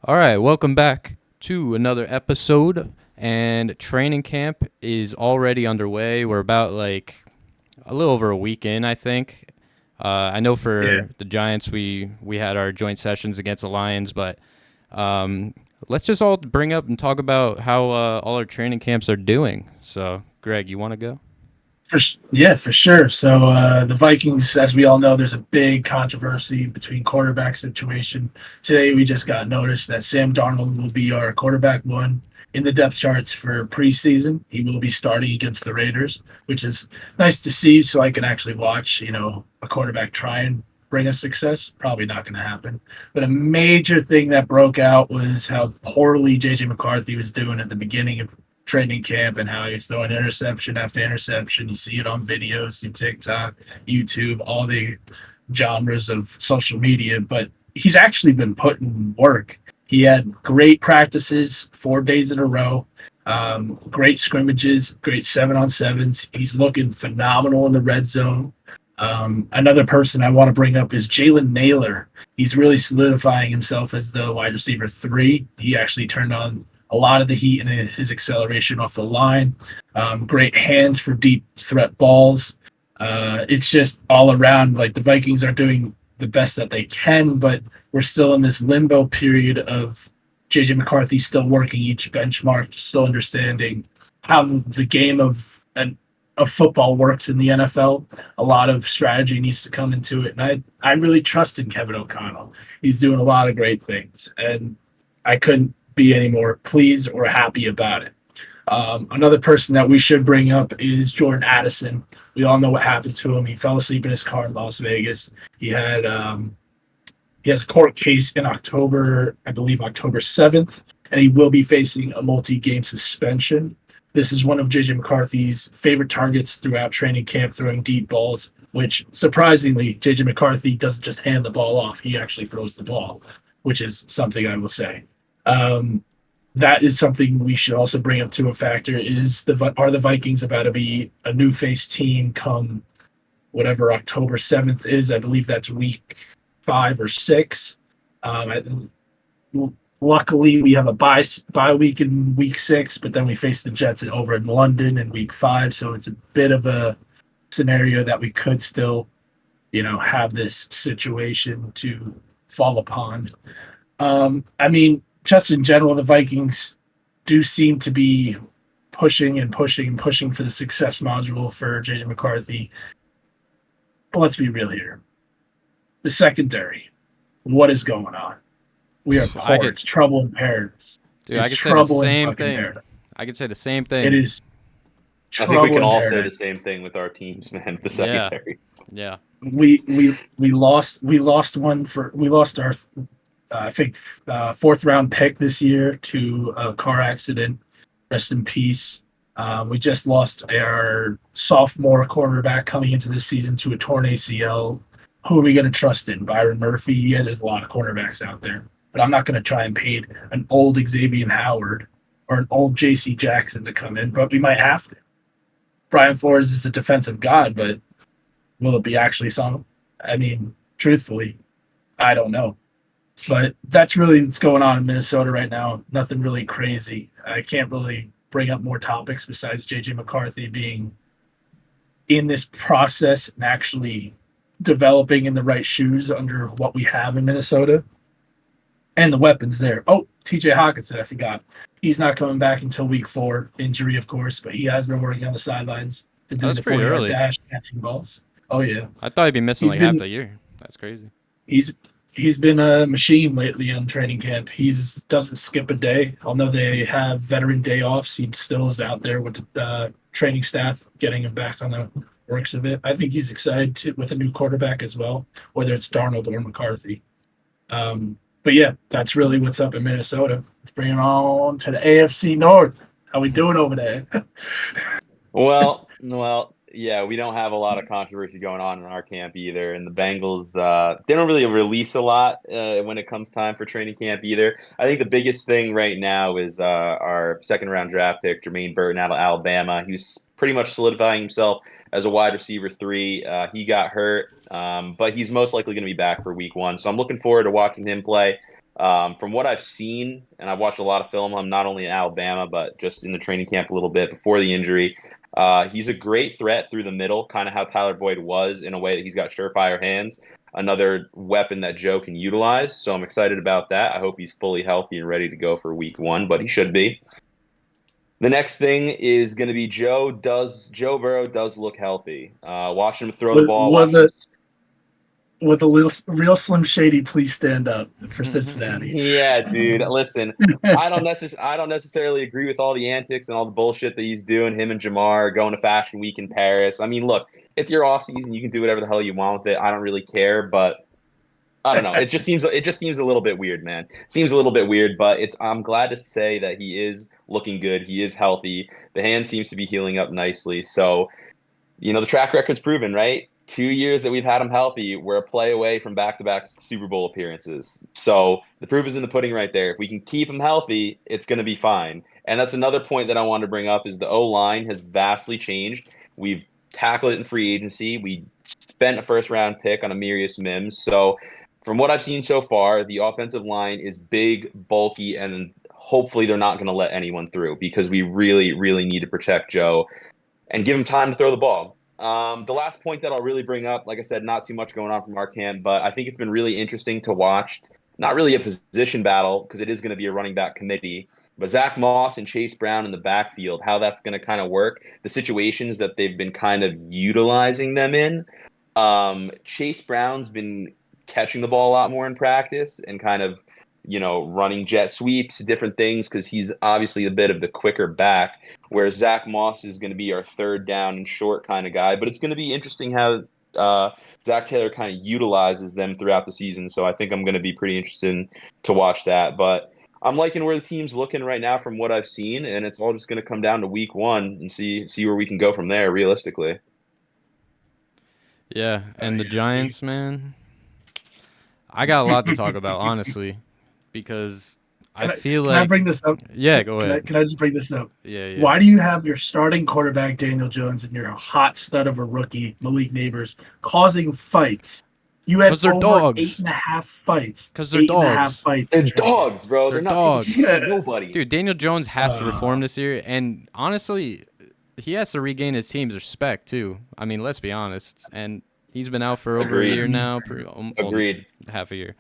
All right, welcome back to another episode. And training camp is already underway. We're about a little over a week in, I think. I know Yeah, for the Giants, we had our joint sessions against the Lions, but um, let's just all bring up and talk about how all our training camps are doing. So, Greg, you want to go? for sure. So the Vikings, as we all know, there's a big controversy between quarterback situation. Today, we just got notice that Sam Darnold will be our quarterback one in the depth charts for preseason. He will be starting against the Raiders, which is nice to see. So I can actually watch, a quarterback try and bring us success. Probably not going to happen. But a major thing that broke out was how poorly JJ McCarthy was doing at the beginning of training camp and how he's throwing interception after interception. You see it on videos, you TikTok, YouTube, all the genres of social media, but he's actually been putting work. He had great practices 4 days in a row, great scrimmages, great 7-on-7s. He's looking phenomenal in the red zone. Another person I want to bring up is Jalen Naylor. He's really solidifying himself as the wide receiver three. He actually turned on a lot of the heat and his acceleration off the line. Great hands for deep threat balls. It's just all around like the Vikings are doing the best that they can, but we're still in this limbo period of JJ McCarthy still working each benchmark, still understanding how the game of football works in the NFL. A lot of strategy needs to come into it, and I really trust in Kevin O'Connell. He's doing a lot of great things, and I couldn't be any more pleased or happy about it. Another person that we should bring up is Jordan Addison. We all know what happened to him. He fell asleep in his car in Las Vegas. He has a court case in October, I believe October 7th, and he will be facing a multi-game suspension. This is one of JJ McCarthy's favorite targets throughout training camp, throwing deep balls, which surprisingly, JJ McCarthy doesn't just hand the ball off. He actually throws the ball, which is something I will say. Um, that is something we should also bring up to a factor is are the Vikings about to be a new face team come whatever October 7th is? I believe that's week 5 or 6. Um, Luckily, we have a bye week in week 6, but then we face the Jets over in London in week 5. So it's a bit of a scenario that we could still, have this situation to fall upon. I mean, just in general, the Vikings do seem to be pushing and pushing and pushing for the success module for JJ McCarthy. But let's be real here. The secondary, what is going on? We are I poor. could, It's trouble in paradise. dude, I It's could say the trouble in same fucking thing. paradise. I could say the same It thing. is I think we trouble can in all say the paradise. same thing with our teams, man. The Yeah, secondary. yeah. We lost our I think fourth round pick this year to a car accident. Rest in peace. We just lost our sophomore cornerback coming into this season to a torn ACL. Who are we going to trust in? Byron Murphy? Yeah, there's a lot of cornerbacks out there, but I'm not going to try and pay an old Xavier Howard or an old J.C. Jackson to come in, but we might have to. Brian Flores is a defensive god, but will it be actually some? I mean, truthfully, I don't know. But that's really what's going on in Minnesota right now. Nothing really crazy. I can't really bring up more topics besides JJ McCarthy being in this process and actually developing in the right shoes under what we have in Minnesota and the weapons there. Oh, TJ Hawkinson, I forgot. He's not coming back until week 4, injury, of course, but he has been working on the sidelines, been Oh, doing that's the pretty 40-yard early. dash, catching balls. Oh, yeah. I thought he'd be missing He's like half been the year. That's crazy. he's he's been a machine lately on training camp. He's doesn't skip a day. Although they have veteran day offs, he still is out there with the training staff, getting him back on the works of it. I think he's excited with a new quarterback as well, whether it's Darnold or McCarthy. But yeah, that's really what's up in Minnesota. Let's bring it on to the AFC North. How we doing over there? Well, yeah, we don't have a lot of controversy going on in our camp either, and the Bengals they don't really release a lot when it comes time for training camp either. I think the biggest thing right now is our second round draft pick, Jermaine Burton out of Alabama. He's pretty much solidifying himself as a wide receiver three. He got hurt, but he's most likely going to be back for week 1, so I'm looking forward to watching him play. From what I've seen, and I've watched a lot of film, I'm not only in Alabama, but just in the training camp a little bit before the injury. He's a great threat through the middle, kind of how Tyler Boyd was in a way that he's got surefire hands, another weapon that Joe can utilize. So I'm excited about that. I hope he's fully healthy and ready to go for week 1, but he should be. The next thing is going to be Joe Burrow does look healthy. Watching him throw the ball, Will watching him. the real Slim Shady please stand up for Cincinnati? Yeah, dude. Listen, I don't necessarily agree with all the antics and all the bullshit that he's doing. Him and Jamar going to Fashion Week in Paris. I mean, look, it's your off season. You can do whatever the hell you want with it. I don't really care, but I don't know. It just seems a little bit weird, man. Seems a little bit weird, but I'm glad to say that he is looking good. He is healthy. The hand seems to be healing up nicely. So, the track record's proven, right? 2 years that we've had him healthy, we're a play away from back-to-back Super Bowl appearances. So the proof is in the pudding right there. If we can keep him healthy, it's going to be fine. And that's another point that I wanted to bring up is the O-line has vastly changed. We've tackled it in free agency. We spent a first-round pick on Amirius Mims. So from what I've seen so far, the offensive line is big, bulky, and hopefully they're not going to let anyone through because we really, really need to protect Joe and give him time to throw the ball. The last point that I'll really bring up, like I said, not too much going on from our camp, but I think it's been really interesting to watch. Not really a position battle because it is going to be a running back committee, but Zach Moss and Chase Brown in the backfield, how that's going to kind of work, the situations that they've been kind of utilizing them in. Chase Brown's been catching the ball a lot more in practice and kind of, running jet sweeps, different things, because he's obviously a bit of the quicker back, where Zach Moss is going to be our third down and short kind of guy. But it's going to be interesting how Zach Taylor kind of utilizes them throughout the season. So I think I'm going to be pretty interested to watch that. But I'm liking where the team's looking right now from what I've seen, and it's all just going to come down to week 1 and see where we can go from there realistically. Yeah, and the Giants, man, I got a lot to talk about, honestly, because I feel Can I like, bring this up? yeah, go ahead. Can I just bring this up? Yeah, yeah. Why do you have your starting quarterback Daniel Jones and your hot stud of a rookie Malik Neighbors causing fights? You had 'Cause they're over dogs. 8.5 fights. 'Cause they're 8.5 dogs. fights. They're dogs, bro. They're They're not taking shit dogs. from nobody. Dude, Daniel Jones has to reform this year, and honestly, he has to regain his team's respect too. I mean, let's be honest. And he's been out for over a Agreed. year now, Agreed. half a year.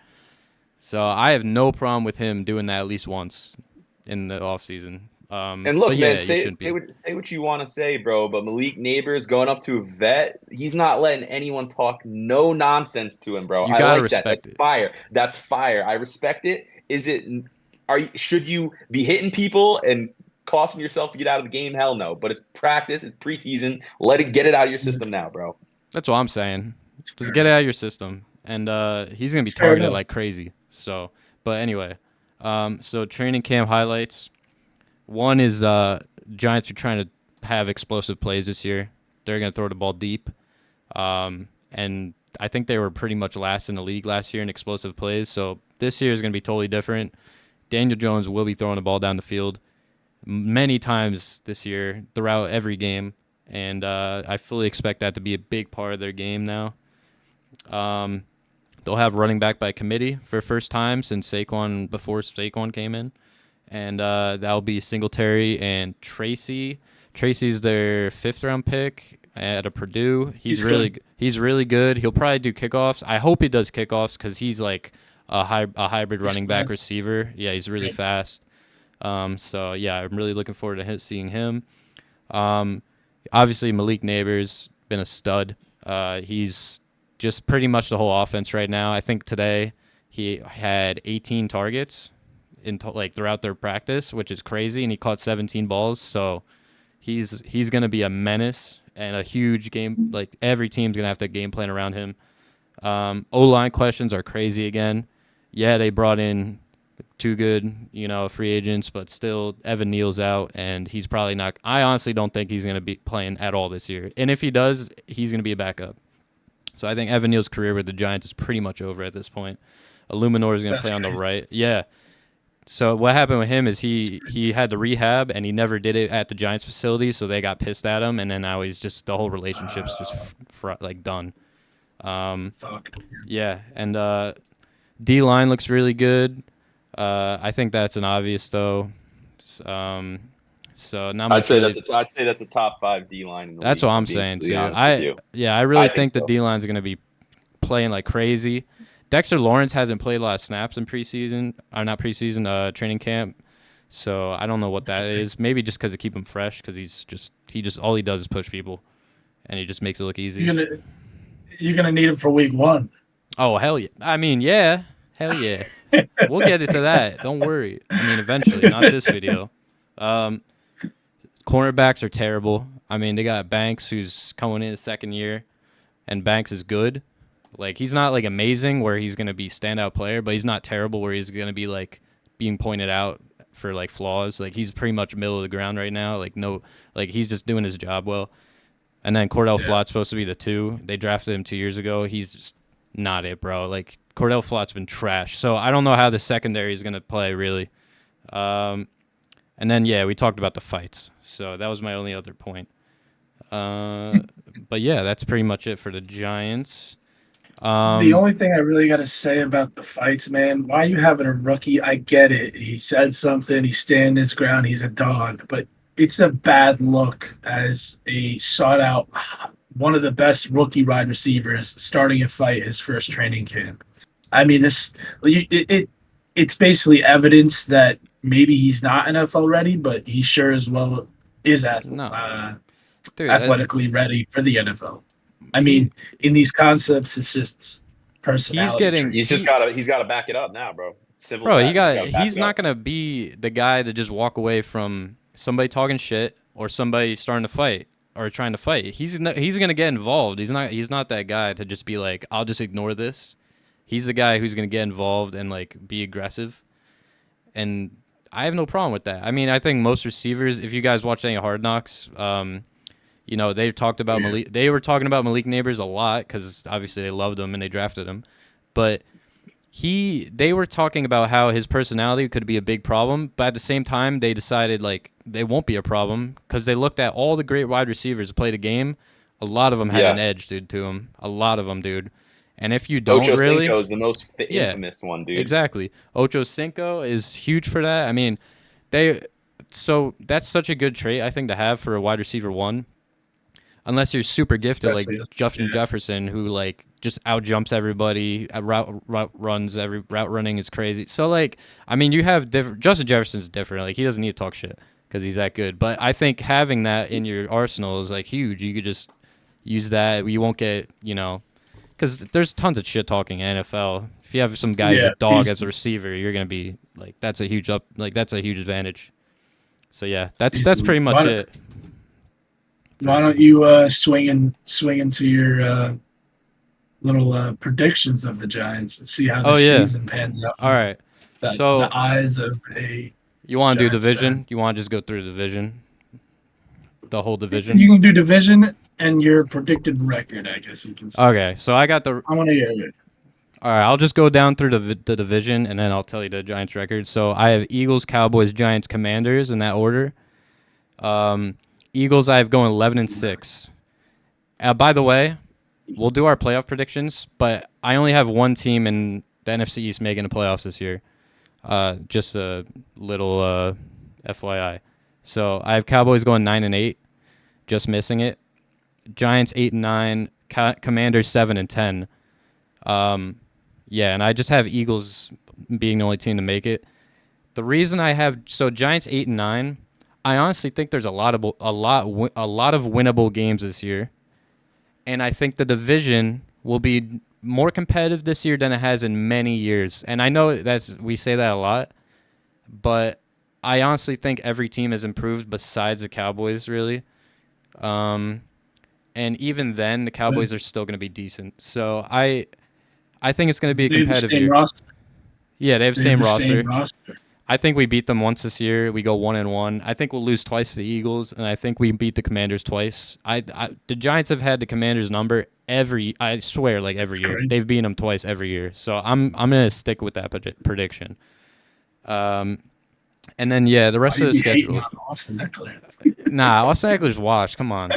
So I have no problem with him doing that at least once in the offseason. And look, but yeah, man, you say shouldn't be. say what you want to say, bro. But Malik Neighbors going up to a vet, he's not letting anyone talk no nonsense to him, bro. You I gotta like that. respect That's it. fire. That's fire. I respect it. Should you be hitting people and costing yourself to get out of the game? Hell no. But it's practice. It's preseason. Get it out of your system now, bro. That's what I'm saying. Just get it out of your system. And he's gonna be It's fair targeted enough. like crazy. So, but anyway, so training camp highlights. One is Giants are trying to have explosive plays this year. They're going to throw the ball deep. And I think they were pretty much last in the league last year in explosive plays. So this year is going to be totally different. Daniel Jones will be throwing the ball down the field many times this year throughout every game. And I fully expect that to be a big part of their game now. They'll have running back by committee for first time since before Saquon came in. And that'll be Singletary and Tracy. Tracy's their 5th-round pick out of Purdue. He's really good. He'll probably do kickoffs. I hope he does kickoffs because he's like a hybrid running back receiver. Yeah, he's really fast. So yeah, I'm really looking forward to seeing him. Obviously Malik Neighbors been a stud. He's just pretty much the whole offense right now. I think today he had 18 targets throughout their practice, which is crazy, and he caught 17 balls. So he's going to be a menace and a huge game. Like every team's going to have to game plan around him. O-line questions are crazy again. Yeah, they brought in 2 good, free agents, but still Evan Neal's out, and he's probably not. I honestly don't think he's going to be playing at all this year. And if he does, he's going to be a backup. So I think Evan Neal's career with the Giants is pretty much over at this point. Illuminor is going to play on the right. Yeah. So what happened with him is he had the rehab and he never did it at the Giants facility, so they got pissed at him, and then now he's just the whole relationship's just done. Fuck. Yeah, and D line looks really good. I think that's an obvious though. Um, so not much really. I'd say that's a top 5 D line in the That's league. what If I'm I'm being saying completely too. honest with you, I really I think think the so. D line's gonna be playing like crazy. Dexter Lawrence hasn't played a lot of snaps in preseason, or not preseason, training camp. So I don't know what that is. Maybe just because to keep him fresh, because he just all he does is push people, and he just makes it look easy. You're gonna you're gonna need him for week 1. Oh hell yeah! I mean yeah, hell yeah. We'll get into that. Don't worry. I mean eventually, not this video. Um, Cornerbacks are terrible. I mean they got Banks who's coming in his second year, and Banks is good. Like he's not like amazing where he's gonna be standout player, but he's not terrible where he's gonna be like being pointed out for like flaws. Like he's pretty much middle of the ground right now. Like no, like he's just doing his job well. And then Cordell Flott's supposed to be the 2. They drafted him 2 years ago. He's just not it, bro. Like Cordell Flott's been trash. So I don't know how the secondary is gonna play really. Um, and then yeah, we talked about the fights. So that was my only other point. Uh, but yeah, that's pretty much it for the Giants. The only thing I really got to say about the fights, man, why you having a rookie? I get it. He said something. He's standing his ground. He's a dog, but it's a bad look as a sought out, one of the best rookie wide receivers starting a fight his first training camp. I mean, it's basically evidence that maybe he's not NFL ready, but he sure as well is No, dude, athletically ready for the NFL. I he mean, in these concepts, it's just he's personality getting He's traits. just got to he's got to back it up now, bro. Simple bro. as He that. He's got got to back he's it not up. gonna be the guy to just walk away from somebody talking shit or somebody starting to fight or trying to fight. He's gonna get involved. He's not that guy to just be like I'll just ignore this. He's the guy who's gonna get involved and like be aggressive. And I have no problem with that. I mean, I think most receivers, if you guys watch any Hard Knocks, you know, they talked about Yeah. Malik. They were talking about Malik Neighbors a lot because obviously they loved him and they drafted him. But they were talking about how his personality could be a big problem, but at the same time they decided like they won't be a problem because they looked at all the great wide receivers who played a game. A lot of them had an Yeah. edge, dude, to them. A lot of them, dude. And if you don't Ocho really, Cinco is the most yeah, infamous one, dude. exactly. Ocho Cinco is huge for that. I mean, they so that's such a good trait I think to have for a wide receiver 1. Unless you're super gifted like Especially, Justin yeah. Jefferson, who like just out jumps everybody, route runs every route running is crazy. So like, I mean, you have different. Justin Jefferson's different. Like he doesn't need to talk shit because he's that good. But I think having that in your arsenal is like huge. You could just use that. You won't get because there's tons of shit talking in NFL. If you have some guy who's a Yeah, dog as a receiver, you're gonna be like that's a huge that's a huge advantage. So yeah, that's easily. pretty much it. Why don't you swing into your little predictions of the Giants and see how Oh the yeah. season pans out All from right. the So eyes of a you want to do Giants fan. division? You want to just go through the division, the whole division? You can do division and your predicted record, I guess you can say. Okay. So I got the. I want to hear it. All right. I'll just go down through the division and then I'll tell you the Giants record. So I have Eagles, Cowboys, Giants, Commanders in that order. Eagles, I have going 11-6. By the way, we'll do our playoff predictions, but I only have one team in the NFC East making the playoffs this year. Just a little FYI. So I have Cowboys going 9-8, just missing it. Giants 8-9, Commanders 7-10. Yeah, and I just have Eagles being the only team to make it. The reason I have Giants 8-9, I honestly think there's a lot of winnable games this year, and I think the division will be more competitive this year than it has in many years. And I know we say that a lot, but I honestly think every team has improved besides the Cowboys, really. And even then, the Cowboys are still going to be decent. So I think it's going to be a They have the competitive same year. roster. Yeah, they have They same have the roster. same roster. I think we beat them once this year. We go 1-1. I think we'll lose twice to the Eagles, and I think we beat the Commanders twice. The Giants have had the Commanders number I swear, like every It's year. crazy. They've beaten them twice every year. So I'm gonna stick with that prediction. And then yeah, the rest Why of you the be hating schedule. on Austin Eckler? Nah, Austin Eckler's washed. Come on,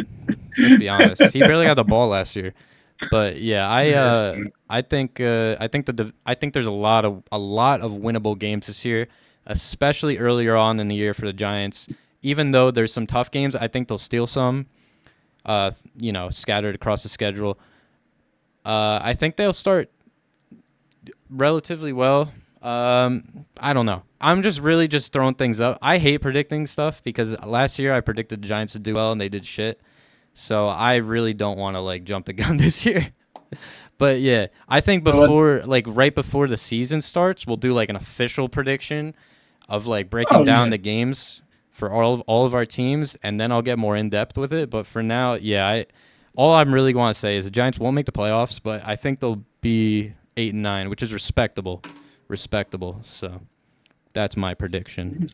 let's be honest. He barely got the ball last year. But yeah, Yes. I think I think there's a lot of winnable games this year, especially earlier on in the year for the Giants. Even though there's some tough games, I think they'll steal some. Scattered across the schedule. I think they'll start relatively well. I don't know. I'm just really just throwing things up. I hate predicting stuff because last year I predicted the Giants to do well and they did shit. So I really don't want to like jump the gun this year. But yeah, I think right before the season starts, we'll do like an official prediction of like breaking Oh down yeah. the games for all of our teams, and then I'll get more in depth with it. But for now, yeah, all I'm really going to say is the Giants won't make the playoffs, but I think they'll be 8-9, which is respectable, So that's my prediction.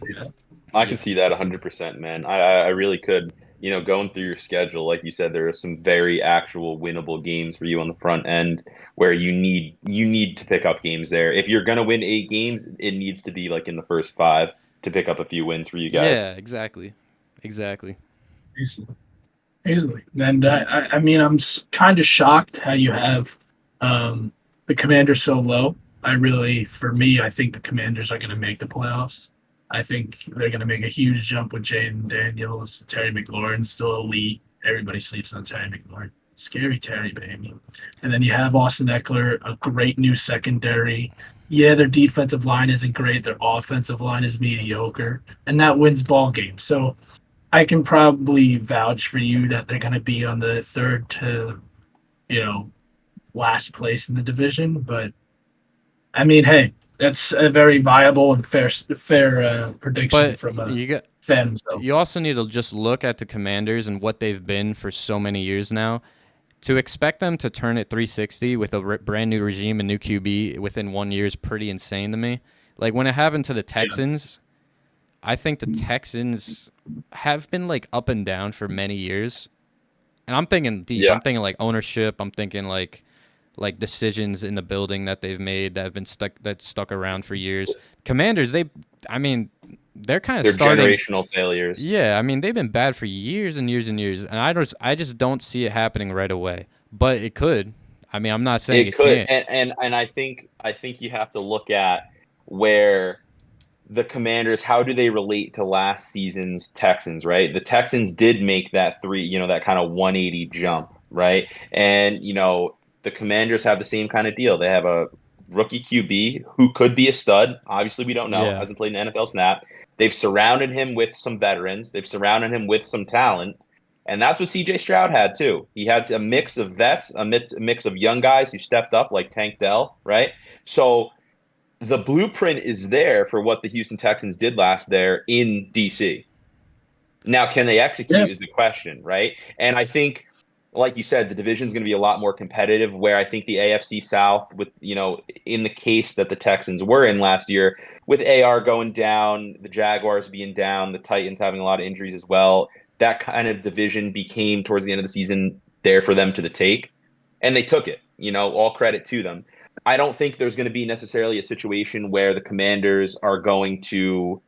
I can see that 100%, man. I really could. Going through your schedule, like you said, there are some very actual winnable games for you on the front end where you need to pick up games there. If you're gonna win 8 games, it needs to be like in the first 5 to pick up a few wins for you guys. Yeah, exactly. Easily. Easily. And I mean, I'm kind of shocked how you have the Commanders so low. For me, I think the Commanders are going to make the playoffs. I think they're going to make a huge jump with Jaden Daniels, Terry McLaurin, still elite. Everybody sleeps on Terry McLaurin. Scary Terry, baby. And then you have Austin Eckler, a great new secondary. Yeah, their defensive line isn't great. Their offensive line is mediocre, and that wins ball games. So I can probably vouch for you that they're going to be on the third to, you know, last place in the division. But I mean, hey, that's a very viable and fair prediction But from a you got fan himself. you also need to just look at the Commanders and what they've been for so many years now. To expect them to turn it 360 with a brand new regime and new QB within 1 year is pretty insane to me. Like when it happened to the Yeah. Texans, I think the Texans have been like up and down for many years. And I'm thinking deep. Yeah, I'm thinking like ownership. I'm thinking like decisions in the building that they've made that have been stuck around for years. Commanders, I mean, they're kind of they're starting. generational failures. Yeah, I mean they've been bad for years and years and years, and I just don't see it happening right away. But it could. I mean, I'm not saying It it could, can't. and I think you have to look at where the Commanders, how do they relate to last season's Texans, right? The Texans did make that kind of 180 jump, right? And, the Commanders have the same kind of deal. They have a rookie QB who could be a stud. Obviously, we don't know. Yeah, Hasn't played an NFL snap. They've surrounded him with some veterans. They've surrounded him with some talent. And that's what CJ Stroud had too. He had a mix of vets, a mix of young guys who stepped up like Tank Dell, right? So the blueprint is there for what the Houston Texans did last there in DC. Now, can they Yeah. execute is the question, right? And I think, like you said, the division is going to be a lot more competitive. Where I think the AFC South, with in the case that the Texans were in last year, with AR going down, the Jaguars being down, the Titans having a lot of injuries as well, that kind of division became towards the end of the season there for them to the take, and they took it. All credit to them. I don't think there's going to be necessarily a situation where the Commanders are going to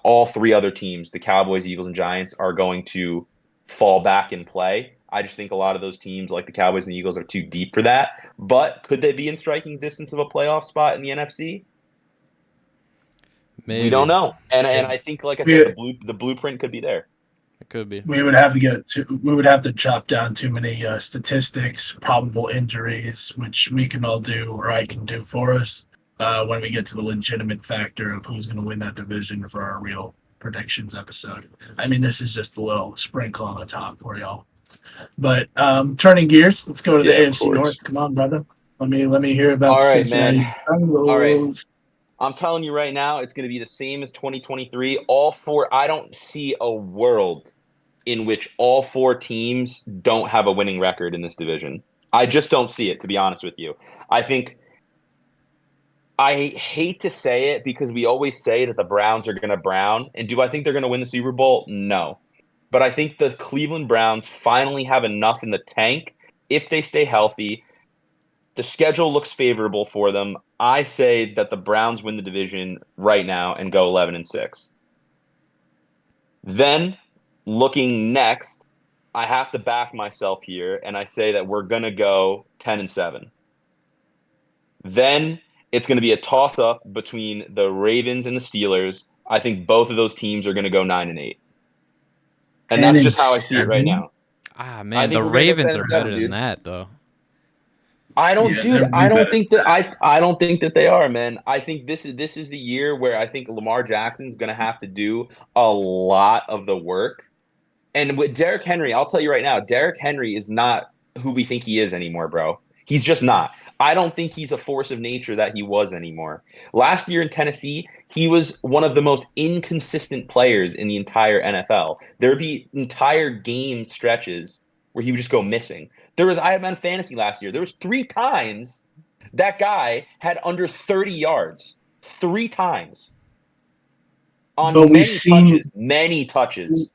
all 3 other teams, the Cowboys, Eagles, and Giants, are going to fall back and play. I just think a lot of those teams, like the Cowboys and the Eagles, are too deep for that. But could they be in striking distance of a playoff spot in the NFC? We don't maybe know. And I think, like I said, We the blueprint could be there. it could be. we would have to chop down too many statistics, probable injuries, which we can all do or I can do for us when we get to the legitimate factor of who's going to win that division for our real predictions episode. I mean, this is just a little sprinkle on the top for y'all. But turning gears, let's go to the Yeah, of AFC course. North. Come on, brother. Let me hear about All the right, man. Cincinnati All right. Bengals. I'm telling you right now, it's going to be the same as 2023. All four. I don't see a world in which all 4 teams don't have a winning record in this division. I just don't see it, to be honest with you. I hate to say it because we always say that the Browns are going to brown. And do I think they're going to win the Super Bowl? No. But I think the Cleveland Browns finally have enough in the tank if they stay healthy. The schedule looks favorable for them. I say that the Browns win the division right now and go 11-6. Then, looking next, I have to back myself here, and I say that we're gonna go 10-7. Then it's gonna be a toss-up between the Ravens and the Steelers. I think both of those teams are gonna go 9-8, and Ten that's and just how I see it right seven. now. Ah, I man, think the we're gonna go Ravens ten are and better seven, than dude. that, though. Yeah, they're I way don't better think than that that. I don't think that they are, man. I think this is the year where I think Lamar Jackson's gonna have to do a lot of the work. And with Derrick Henry, I'll tell you right now, Derrick Henry is not who we think he is anymore, bro. He's just not. I don't think he's a force of nature that he was anymore. Last year in Tennessee, he was one of the most inconsistent players in the entire NFL. There would be entire game stretches where he would just go missing. I had him on fantasy last year. There was 3 times that guy had under 30 yards. 3 times But on many touches, many touches.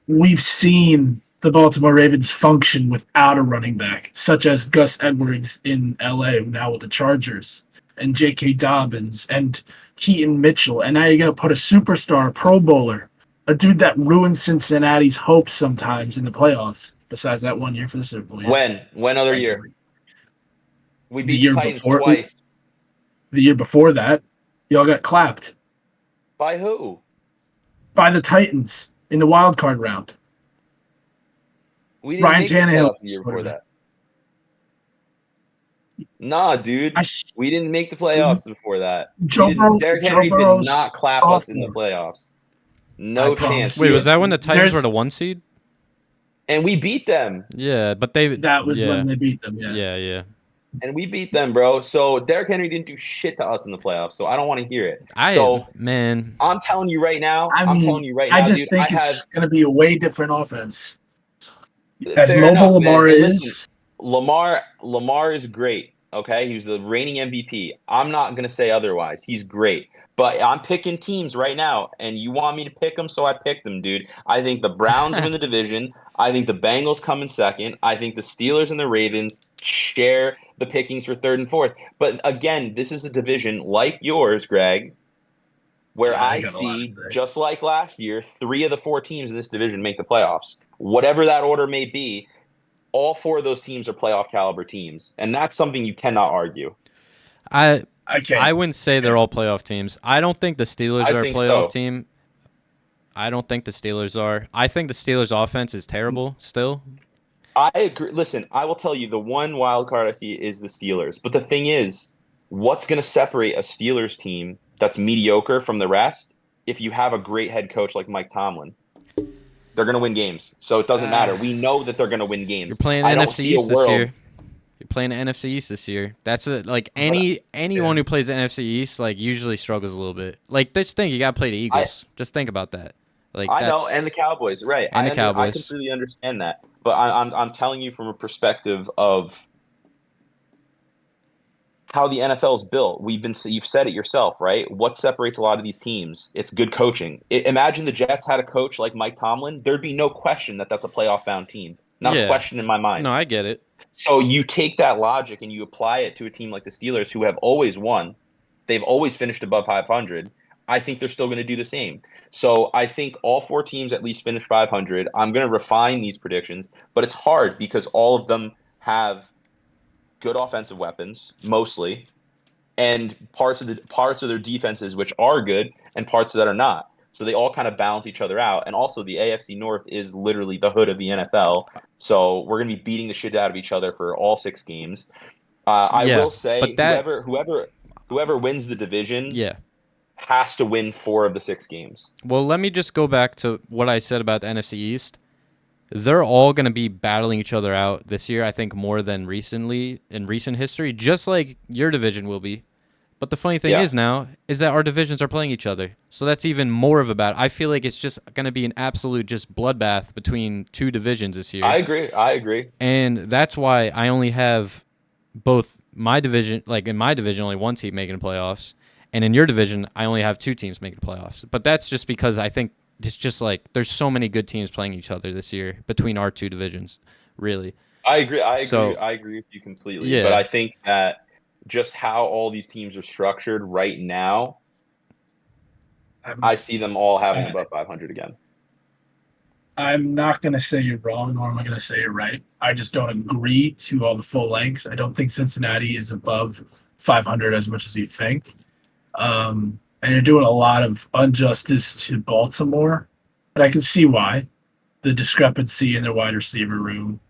we've seen the Baltimore Ravens function without a running back, such as Gus Edwards in LA, now with the Chargers, and J.K. Dobbins and Keaton Mitchell. And now you're going to put a superstar, Pro Bowler, a dude that ruined Cincinnati's hopes sometimes in the playoffs, besides that 1 year for the Super Bowl. Yeah. When other year? We The beat the year Titans before, twice. the year before that, y'all got clapped By who? by the Titans in the wild card round. We didn't Ryan make the Tannehill. playoffs the year before that. Nah, dude. We didn't make the playoffs before that. Derrick Henry did not clap us in the playoffs. No chance. Wait, was that when the Titans were the 1 seed? And we beat them. Yeah, but that was when they beat them. Yeah. And we beat them, bro. So Derrick Henry didn't do shit to us in the playoffs. So I don't want to hear it. Man, I'm telling you right now. I just dude, think it's going to be a way different offense. As fair mobile enough, Lamar man. is, Listen, Lamar is great. Okay, he was the reigning MVP. I'm not gonna say otherwise. He's great, but I'm picking teams right now, and you want me to pick them, so I picked them, dude. I think the Browns win the division. I think the Bengals come in second. I think the Steelers and the Ravens share the pickings for third and fourth. But again, this is a division like yours, Greg, where I see, just like last year, 3 of the 4 teams in this division make the playoffs. Whatever that order may be, all 4 of those teams are playoff caliber teams, and that's something you cannot argue. I wouldn't say they're all playoff teams. I don't think the Steelers are a playoff team. I don't think the Steelers are. I think the Steelers' offense is terrible still. I agree. Listen, I will tell you, the one wild card I see is the Steelers. But the thing is, what's going to separate a Steelers team that's mediocre from the rest? If you have a great head coach like Mike Tomlin, they're going to win games. So it doesn't matter. We know that they're going to win games. You're playing NFC East this year. You're playing NFC East this year. That's anyone who plays the NFC East usually struggles a little bit. Just think, you got to play the Eagles. Just think about that. I know, and the Cowboys, right? And the Cowboys. I completely understand that, but I'm telling you from a perspective of how the NFL is built. You've said it yourself, right? What separates a lot of these teams? It's good coaching. Imagine the Jets had a coach like Mike Tomlin. There'd be no question that that's a playoff-bound team. Not a question in my mind. No, I get it. So you take that logic and you apply it to a team like the Steelers, who have always won. They've always finished above 500. I think they're still going to do the same. So I think all 4 teams at least finish 500. I'm going to refine these predictions, but it's hard because all of them have good offensive weapons, mostly, and parts of their defenses which are good and parts that are not. So they all kind of balance each other out. And also the AFC North is literally the hood of the NFL. So we're going to be beating the shit out of each other for all 6 games. I will say whoever wins the division has to win 4 of the 6 games. Well, let me just go back to what I said about the NFC East. They're all going to be battling each other out this year, I think, more than recently in recent history, just like your division will be. But the funny thing is that our divisions are playing each other. So that's even more of a battle. I feel like it's just going to be an absolute just bloodbath between 2 divisions this year. I agree. And that's why I only have both my division, in my division, only 1 team making the playoffs. And in your division, I only have 2 teams making the playoffs. But that's just because I think it's just there's so many good teams playing each other this year between our 2 divisions, really. I agree with you completely. Yeah. But I think that just how all these teams are structured right now, I see them all having above 500 again. I'm not going to say you're wrong, nor am I going to say you're right. I just don't agree to all the full lengths. I don't think Cincinnati is above 500 as much as you think. And you're doing a lot of injustice to Baltimore, but I can see why. The discrepancy in their wide receiver room.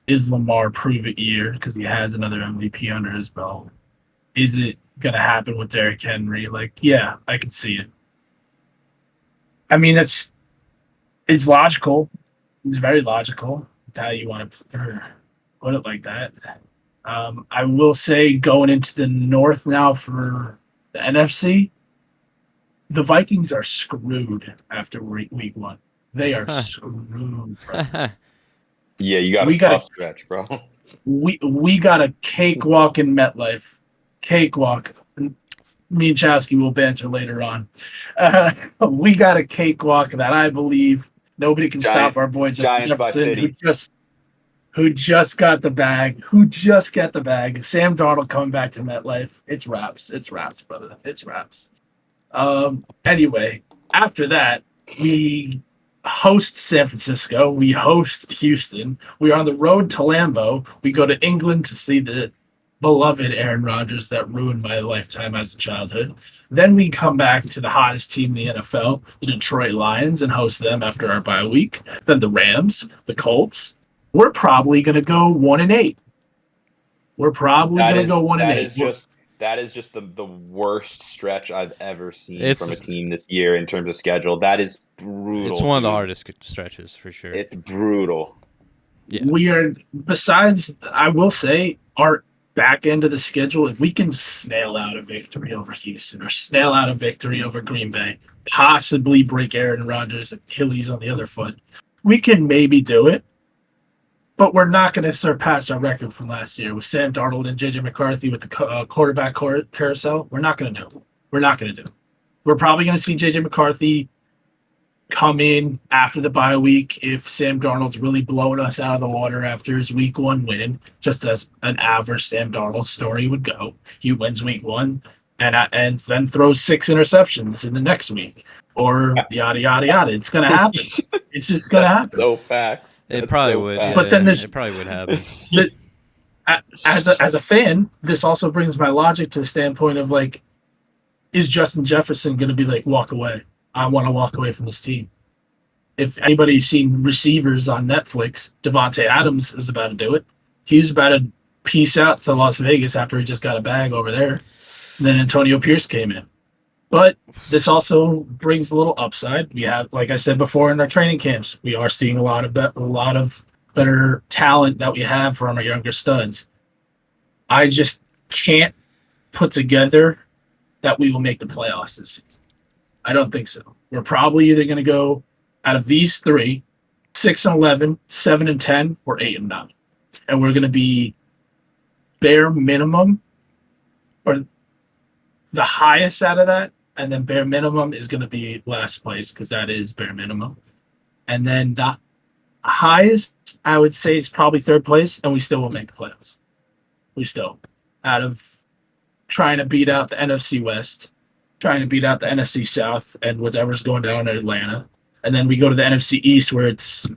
Is Lamar prove it year because he has another MVP under his belt? Is it going to happen with Derrick Henry? Like, yeah, I can see it. I mean, it's logical. It's very logical how you want to put it like that. I will say going into the North now for the NFC, the Vikings are screwed after week one. They are screwed, bro. Yeah, you got We a got tough stretch, bro. We got a cakewalk in MetLife. Cakewalk. Me and Chowski will banter later on. We got a cakewalk that I believe nobody can stop our boy Justin Giants by Jefferson, 50. who just got the bag. Who just got the bag. Sam Darnold coming back to MetLife. It's wraps. It's wraps, brother. It's wraps. Anyway, after that, we host San Francisco. We host Houston. We are on the road to Lambeau. We go to England to see the beloved Aaron Rodgers that ruined my lifetime as a childhood. Then we come back to the hottest team in the NFL, the Detroit Lions, and host them after our bye week. Then the Rams, the Colts. We're probably going to go 1-8. We're probably going to go 1-8. That is just the worst stretch I've ever seen from a team this year in terms of schedule. That is brutal. It's one of the hardest stretches for sure. It's brutal. Yeah. We are, besides, I will say, our back end of the schedule, if we can snail out a victory over Houston or snail out a victory over Green Bay, possibly break Aaron Rodgers' Achilles on the other foot, we can maybe do it. But we're not going to surpass our record from last year with Sam Darnold and J.J. McCarthy with the quarterback carousel. We're not going to do it. We're not going to do it. We're probably going to see J.J. McCarthy come in after the bye week if Sam Darnold's really blowing us out of the water after his week one win, just as an average Sam Darnold story would go. He wins week one and then throws 6 interceptions in the next week. Or yada, yada, yada. It's going to happen. It's just going to happen. So facts. It probably would. Yeah, but then it probably would happen. As a fan, this also brings my logic to the standpoint of like, is Justin Jefferson going to be like, walk away? I want to walk away from this team. If anybody's seen Receivers on Netflix, Devontae Adams is about to do it. He's about to peace out to Las Vegas after he just got a bag over there. And then Antonio Pierce came in. But this also brings a little upside. We have, like I said before in our training camps, we are seeing a lot of better talent that we have from our younger studs. I just can't put together that we will make the playoffs this season. I don't think so. We're probably either going to go out of these 3, 6-11, 7-10, or 8-9, and we're going to be bare minimum or the highest out of that. And then bare minimum is going to be last place because that is bare minimum. And then the highest, I would say, is probably 3rd place, and we still will make the playoffs. We still, out of trying to beat out the NFC West, trying to beat out the NFC South, and whatever's going down in Atlanta. And then we go to the NFC East where it's,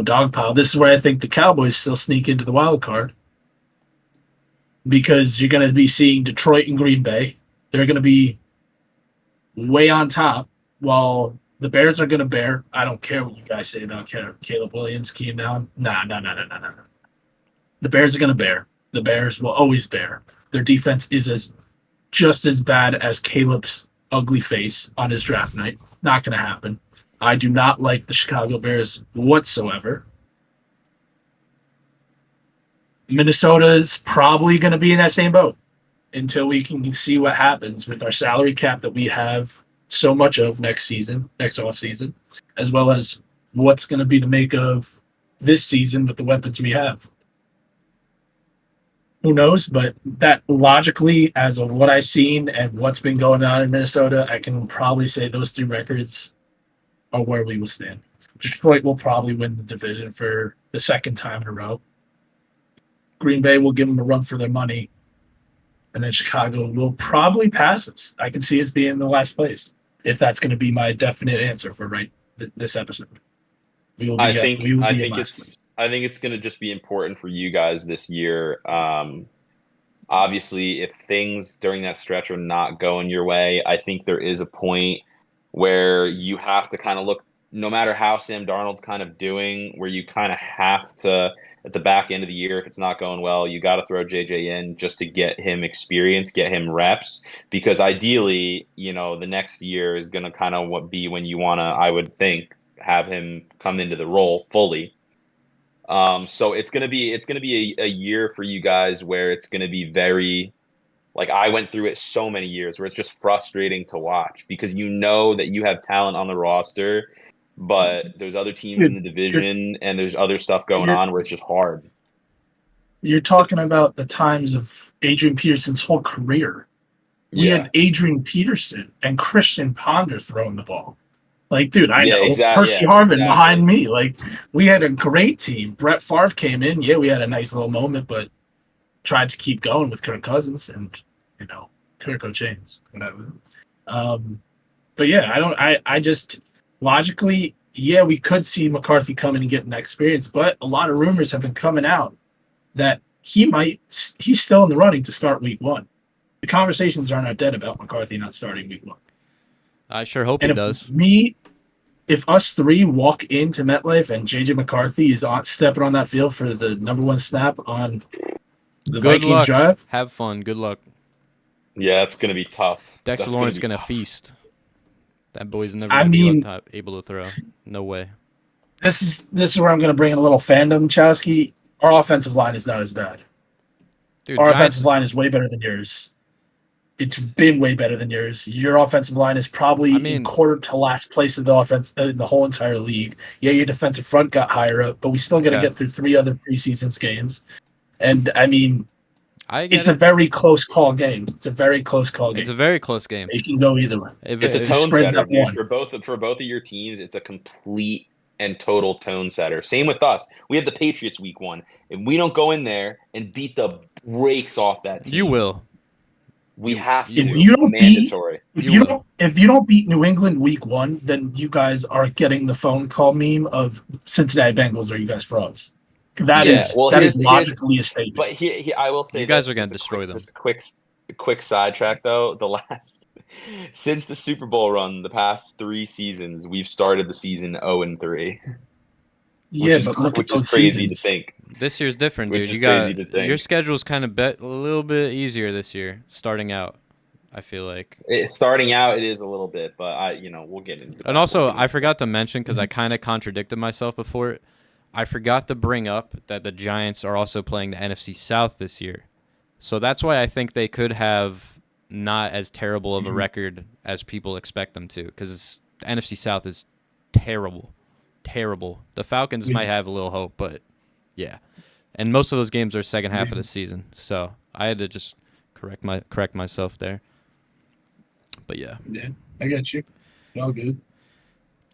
dog pile. This is where I think the Cowboys still sneak into the wild card because you're going to be seeing Detroit and Green Bay. They're going to be way on top, while the Bears are going to bear. I don't care what you guys say about Caleb Williams, Keenan Allen. Nah. The Bears are going to bear. The Bears will always bear. Their defense is just as bad as Caleb's ugly face on his draft night. Not going to happen. I do not like the Chicago Bears whatsoever. Minnesota is probably going to be in that same boat until we can see what happens with our salary cap that we have so much of next offseason, as well as what's going to be the make of this season with the weapons we have. Who knows? But that logically, as of what I've seen and what's been going on in Minnesota, I can probably say those 3 records are where we will stand. Detroit will probably win the division for the 2nd time in a row. Green Bay will give them a run for their money. And then Chicago will probably pass us. I can see us being in the last place, if that's going to be my definite answer for this episode. We will I be think we will I be in think last place. it's going to just be important for you guys this year. Obviously, if things during that stretch are not going your way, I think there is a point where you have to kind of look, no matter how Sam Darnold's kind of doing, where you kind of have to, at the back end of the year, if it's not going well, you got to throw JJ in just to get him experience, get him reps, because ideally, the next year is going to kind of be when you want to, I would think, have him come into the role fully. So it's gonna be a year for you guys where it's gonna be very, like, I went through it so many years where it's just frustrating to watch because you know that you have talent on the roster, but there's other teams in Dude, the you're division and there's other stuff going you're on where it's just hard. you're talking about the times of Adrian Peterson's whole career. We Yeah. had Adrian Peterson and Christian Ponder throwing the ball. Like, dude, I Yeah, know exactly. Percy Yeah, Harvin exactly. behind me. Like, we had a great team. Brett Favre came in. Yeah, we had a nice little moment, but tried to keep going with Kirk Cousins and Kirk O'Chains, whatever. But yeah, I just logically, yeah, we could see McCarthy come in and get an experience, but a lot of rumors have been coming out that he's still in the running to start week 1. The conversations are not dead about McCarthy not starting week 1. I sure hope And he does. if us three walk into MetLife and JJ McCarthy is stepping on that field for the number 1 snap on the Good Vikings luck. drive, Have fun. Good luck. Yeah, it's gonna be tough. Dexter That's Lawrence be gonna tough. feast. That boy's never I gonna be mean, able to throw. No way. this is where I'm going to bring in a little fandom, Chowski. Our offensive line is not as bad. Dude, Our Giants. offensive line is way better than yours. It's been way better than yours. Your offensive line is probably in quarter to last place in the offense in the whole entire league. Yeah, your defensive front got higher up, but we still got to get through 3 other preseason games. And I mean, it's a very close call game. It's a very close call game. It's a very close game. It can go either way. It's a tone setter, dude. For both of your teams, it's a complete and total tone setter. Same with us. We have the Patriots week 1. If we don't go in there and beat the brakes off that team, you will. We have to. If you don't mandatory. If you don't beat New England week 1, then you guys are getting the phone call meme of Cincinnati Bengals. Are you guys frauds? That is logically a statement. But I will say you guys are going to destroy them. Just a quick sidetrack though. Since the Super Bowl run, the past 3 seasons, we've started the season 0-3. Yeah, but look at those crazy seasons. to think. This year's different, dude. You got your schedule's kind of a little bit easier this year, starting out. I feel like starting out, it is a little bit, but we'll get into that. And also, I forgot to mention because I kind of contradicted myself before. I forgot to bring up that the Giants are also playing the NFC South this year, so that's why I think they could have not as terrible of a record as people expect them to. Because the NFC South is terrible. The Falcons might have a little hope, but yeah. And most of those games are second half of the season, so I had to just correct myself there. But yeah, I got you. All good.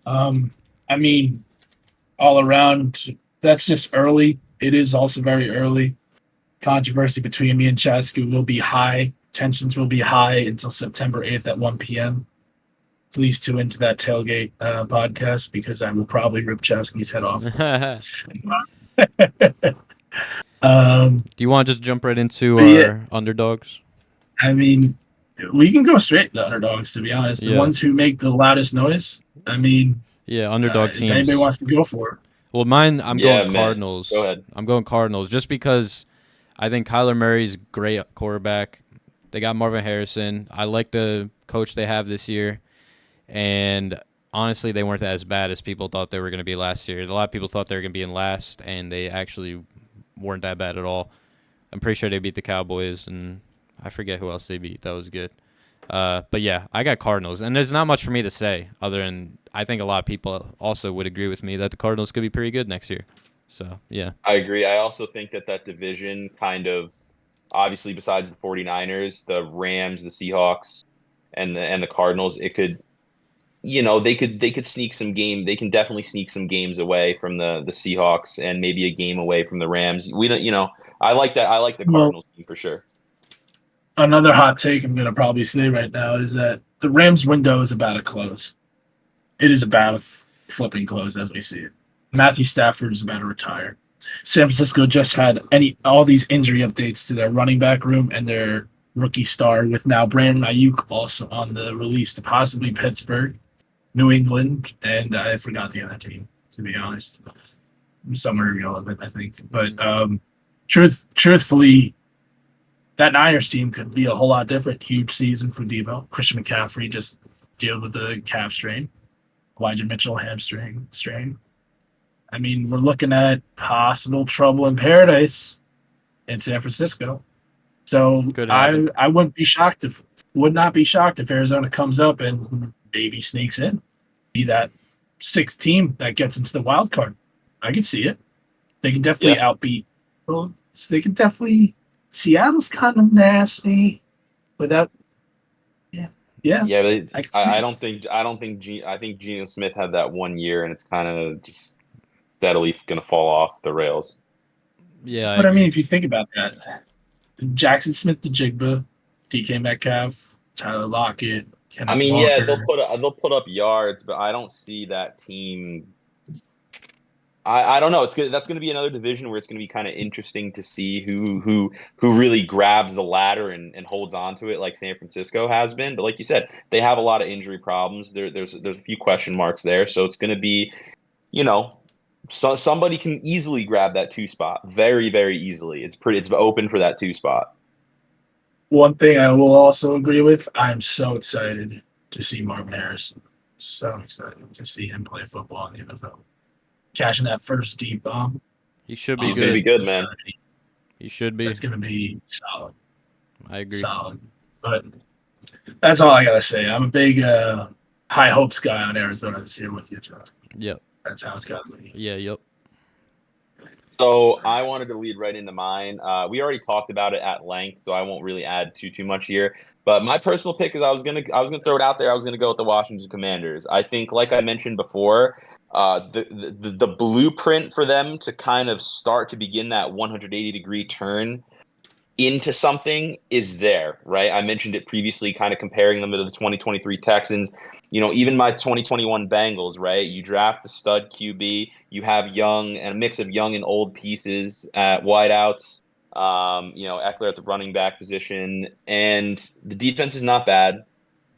I mean, all around, that's just early. It is also very early. Controversy between me and Chasky will be high. Tensions will be high until September 8th at 1 p.m. Please tune into that tailgate podcast because I will probably rip Chasky's head off. Do you want to just jump right into our underdogs? I mean, we can go straight to underdogs, to be honest. The ones who make the loudest noise. I mean, underdog teams. If anybody wants to go for it. Well, mine, I'm going Cardinals. Go ahead. I'm going Cardinals just because I think Kyler Murray's great quarterback. They got Marvin Harrison. I like the coach they have this year. And honestly, they weren't as bad as people thought they were going to be last year. A lot of people thought they were going to be in last, and they actually weren't that bad at all. I'm pretty sure they beat the Cowboys, and I forget who else they beat. That was good. But yeah, I got Cardinals. And there's not much for me to say other than I think a lot of people also would agree with me that the Cardinals could be pretty good next year. So, yeah. I agree. I also think that division kind of, obviously besides the 49ers, the Rams, the Seahawks, and the Cardinals, it could, they could sneak some game. They can definitely sneak some games away from the Seahawks and maybe a game away from the Rams. We don't, I like that. I like the Cardinals team for sure. Another hot take I'm going to probably say right now is that the Rams window is about to close. It is about to flipping close as we see it. Matthew Stafford is about to retire. San Francisco just had all these injury updates to their running back room and their rookie star, with now Brandon Ayuk also on the release to possibly Pittsburgh, New England, and I forgot the other team, to be honest. Somewhere irrelevant, I think. But truthfully, that Niners team could be a whole lot different. Huge season for Debo. Christian McCaffrey just dealt with the calf strain. Elijah Mitchell hamstring strain. I mean, we're looking at possible trouble in paradise in San Francisco. So I would not be shocked if Arizona comes up and maybe sneaks in, be that sixth team that gets into the wild card. I can see it. They can definitely outbeat. Well, they can definitely. Seattle's kind of nasty, without. Yeah. I think Geno Smith had that 1 year, and it's kind of just steadily going to fall off the rails. Yeah, but I mean, if you think about that, Jackson Smith-Njigba, DK Metcalf, Tyler Lockett, Kenneth Walker. They'll put up yards, but I don't see that team. I don't know. That's going to be another division where it's going to be kind of interesting to see who really grabs the ladder and holds on to it, like San Francisco has been. But like you said, they have a lot of injury problems. There's a few question marks there, so it's going to be, so somebody can easily grab that 2 spot, very, very easily. It's open for that 2 spot. One thing I will also agree with: I'm so excited to see Marvin Harrison. So excited to see him play football in the NFL. Cashing that first deep bomb. He should be He's good. Gonna be good, man. He should be. It's going to be solid. I agree. Solid. But that's all I got to say. I'm a big high hopes guy on Arizona this year with you, Josh. Yep. That's how it's got to be. Yeah, yep. So I wanted to lead right into mine. We already talked about it at length, so I won't really add too much here. But my personal pick is I was gonna throw it out there. I was gonna go with the Washington Commanders. I think, like I mentioned before, the blueprint for them to kind of start to begin that 180-degree turn into something is there, right? I mentioned it previously, kind of comparing them to the 2023 Texans. Even my 2021 Bengals, right? You draft a stud QB, you have young and a mix of young and old pieces at wideouts. Eckler at the running back position, and the defense is not bad.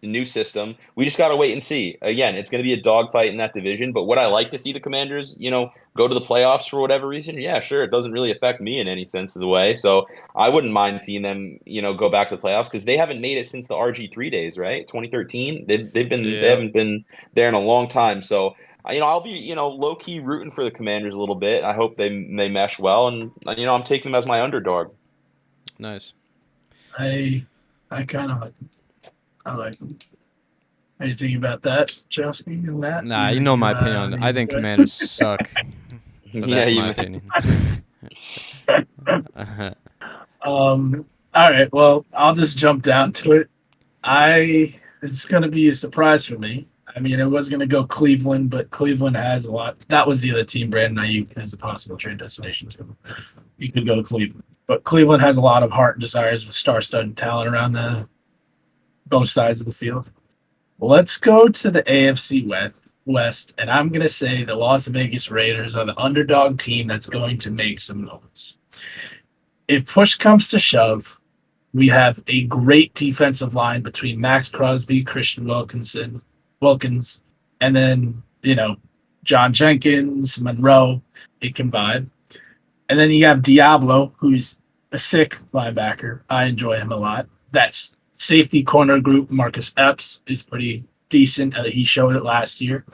The new system. We just got to wait and see. Again, it's going to be a dogfight in that division. But would I like to see the Commanders, go to the playoffs for whatever reason? Yeah, sure. It doesn't really affect me in any sense of the way. So I wouldn't mind seeing them, go back to the playoffs, because they haven't made it since the RG3 days, right? 2013. They haven't been there in a long time. So I'll be low key rooting for the Commanders a little bit. I hope they mesh well, and I'm taking them as my underdog. Nice. I kind of like them. I like them. Anything about that, Chelsea and Matt? Nah, you know my opinion. I think Commanders suck. But that's my opinion. All right. Well, I'll just jump down to it. It's going to be a surprise for me. I mean, it was going to go Cleveland, but Cleveland has a lot. That was the other team Brandon Ayuk has a possible trade destination to. You could go to Cleveland. But Cleveland has a lot of heart and desires with star-studded talent around both sides of the field. Let's go to the AFC West, and I'm going to say the Las Vegas Raiders are the underdog team that's going to make some noise. If push comes to shove, we have a great defensive line between Max Crosby, Christian Wilkins, and then, John Jenkins, Monroe. It can vibe. And then you have Diablo, who's a sick linebacker. I enjoy him a lot. That's safety corner group. Marcus Epps is pretty decent. He showed it last year.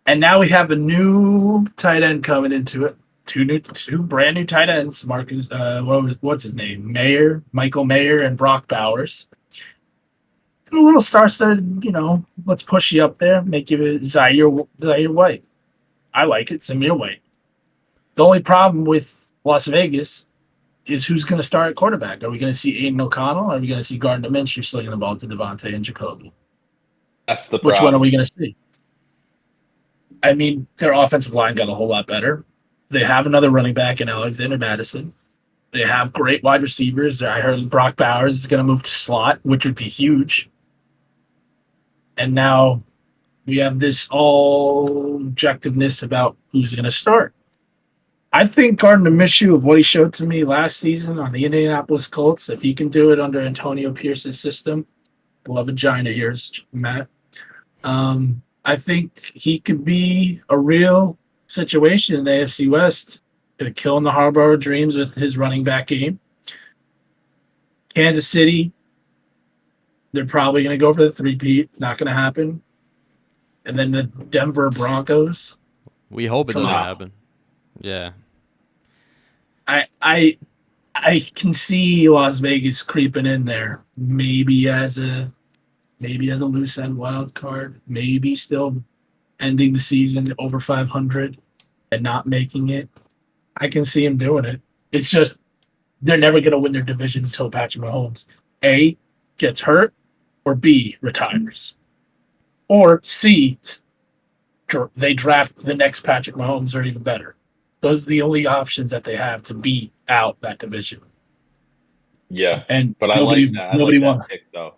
And now we have a new tight end coming into it. Two brand new tight ends. Marcus, what's his name? Michael Mayer, and Brock Bowers. And a little star-studded, let's push you up there, make you Zaire White. I like it, Zamir White. The only problem with Las Vegas is who's going to start at quarterback. Are we going to see Aiden O'Connell? Or are we going to see Gardner Minshew slinging the ball to Devontae and Jacoby? That's the problem. Which one are we going to see? I mean, their offensive line got a whole lot better. They have another running back in Alexander Madison. They have great wide receivers. I heard Brock Bowers is going to move to slot, which would be huge. And now we have this all objectiveness about who's going to start. I think Gardner Minshew, of what he showed to me last season on the Indianapolis Colts, if he can do it under Antonio Pierce's system, beloved giant of yours, Matt, I think he could be a real situation in the AFC West, killing the Harborough dreams with his running back game. Kansas City, they're probably going to go for the three-peat. Not going to happen. And then the Denver Broncos. We hope it Come doesn't on. happen. Yeah. I can see Las Vegas creeping in there, maybe as a loose end wild card, maybe still ending the season over 500 and not making it. I can see him doing it. It's just they're never going to win their division until Patrick Mahomes A, gets hurt, or B, retires, or C, they draft the next Patrick Mahomes or even better. Those are the only options that they have to beat out that division. Yeah, And but nobody won. That pick, though.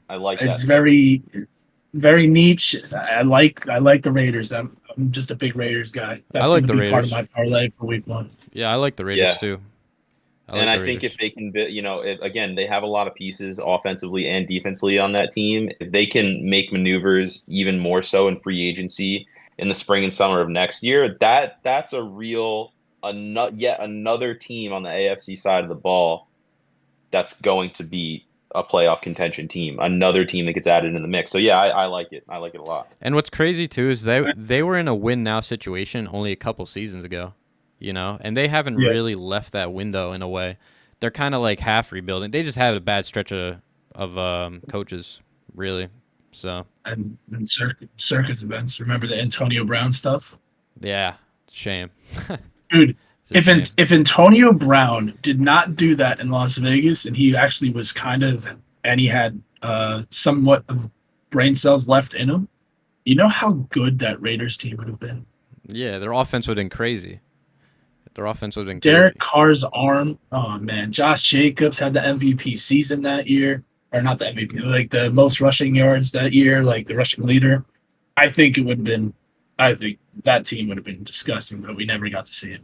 I like It's that. very, very niche. I like the Raiders. I'm just a big Raiders guy. That's like going to the be part of Raiders. my parlay for week 1. Yeah, I like the Raiders Yeah. too. I think if they can, again, they have a lot of pieces offensively and defensively on that team. If they can make maneuvers even more so in free agency in the spring and summer of next year, that's a real, yet another team on the AFC side of the ball that's going to be a playoff contention team, another team that gets added in the mix. So yeah, I like it. I like it a lot. And what's crazy too is they were in a win now situation only a couple seasons ago, and they haven't really left that window in a way. They're kind of like half rebuilding. They just had a bad stretch of coaches, really. So And circus events. Remember the Antonio Brown stuff? Yeah, shame. Dude, if Antonio Brown did not do that in Las Vegas, and he actually was and he had somewhat of brain cells left in him, you know how good that Raiders team would have been? Yeah, their offense would have been crazy. Derek Carr's arm, oh man. Josh Jacobs had the MVP season that year. Or not the MVP, like the most rushing yards that year, like the rushing leader. I think that team would have been disgusting, but we never got to see it,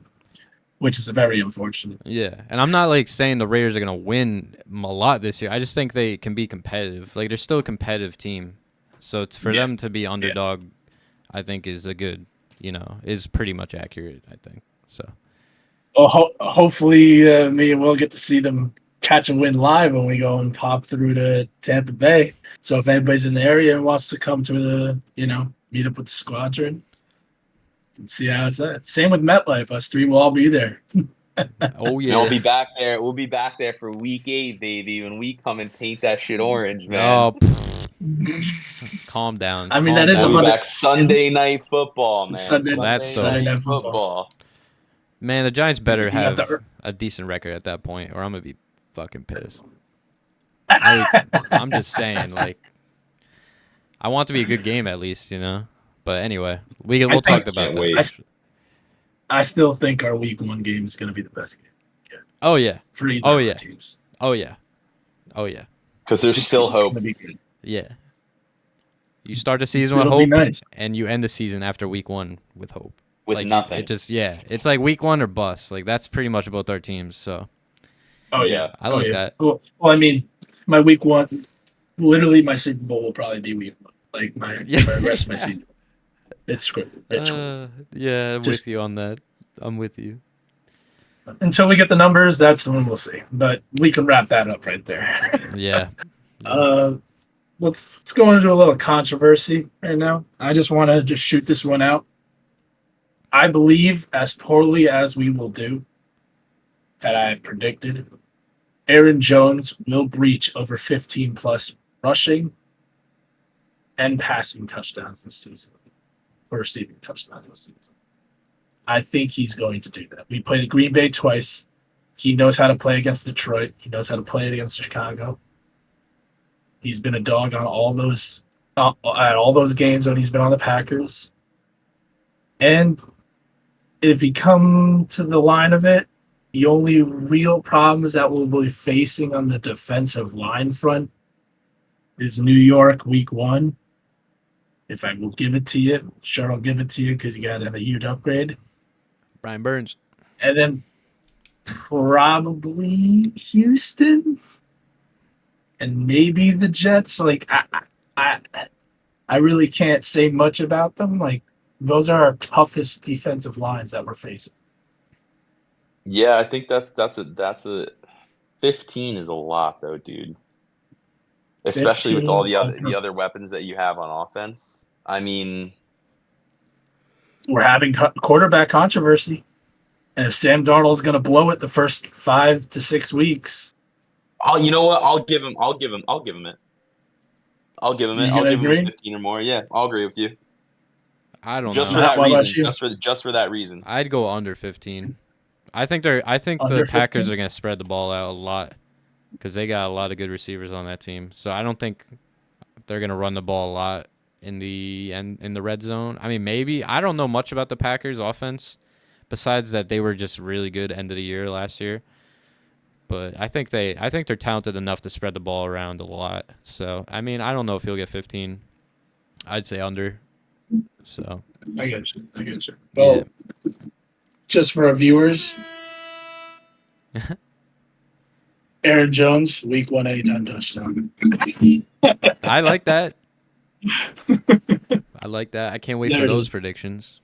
which is very unfortunate. Yeah, and I'm not like saying the Raiders are going to win a lot this year. I just think they can be competitive. Like, they're still a competitive team. So it's for them to be underdog, I think is a good, is pretty much accurate, I think. So. Well, hopefully me and Will get to see them catch a win live when we go and pop through to Tampa Bay. So if anybody's in the area and wants to come to the, meet up with the squadron and see how it's at. Same with MetLife. Us three will all be there. Oh yeah, we'll be back there. We'll be back there for week 8, baby. When we come and paint that shit orange, man. Oh, calm down. I mean, that is we'll be back Sunday night football, man. Sunday night football. Man, the Giants better have a decent record at that point, or I'm gonna be fucking pissed. I'm just saying, like, I want it to be a good game at least, But anyway, we'll talk about that. I still think our week 1 game is gonna be the best game. Yeah. Oh yeah. For either teams. Oh yeah. Because there's still hope. Yeah. You start the season with hope, and you end the season after week 1 with hope. With nothing. It's like week 1 or bust. Like, that's pretty much both our teams. So. Oh yeah, I like that. Well, I mean, my week 1, literally my Super Bowl will probably be week 1. Like my rest of my season. It's scripted. Yeah, I'm with you on that. I'm with you. Until we get the numbers, that's when we'll see. But we can wrap that up right there. Yeah. Let's go into a little controversy right now. I just want to shoot this one out. I believe, as poorly as we will do, that I have predicted, Aaron Jones will breach over 15 plus rushing and passing touchdowns this season, or receiving touchdowns this season. I think he's going to do that. We played Green Bay twice. He knows how to play against Detroit. He knows how to play it against Chicago. He's been a dog on all those games when he's been on the Packers. And if he come to the line of it, the only real problems that we'll be facing on the defensive line front is New York week 1 if I will give it to you, sure, I'll give it to you because you got to have a huge upgrade. Brian Burns. And then probably Houston and maybe the Jets. Like, I really can't say much about them. Like, those are our toughest defensive lines that we're facing. Yeah, I think that's a 15 is a lot though, dude. Especially with all 15 the other weapons that you have on offense. I mean, we're having quarterback controversy. And if Sam Darnold's going to blow it the first 5 to 6 weeks, you know what? I'll give him it. I'll give him it. you I'll give gonna him agree? 15 or more. Yeah, I'll agree with you. I don't Just know. for that What reason. about you? Just for that reason. I'd go under 15. I think the Under Packers 15? are going to spread the ball out a lot because they got a lot of good receivers on that team. So I don't think they're going to run the ball a lot in the red zone. I mean, maybe. I don't know much about the Packers offense besides that they were just really good end of the year last year. But I think they're talented enough to spread the ball around a lot. So, I mean, I don't know if he'll get 15. I'd say under. So, I get you. yeah. Well, just for our viewers, Aaron Jones, week 1 anytime touchdown. I like that. I like that. I can't wait There for it those is. predictions.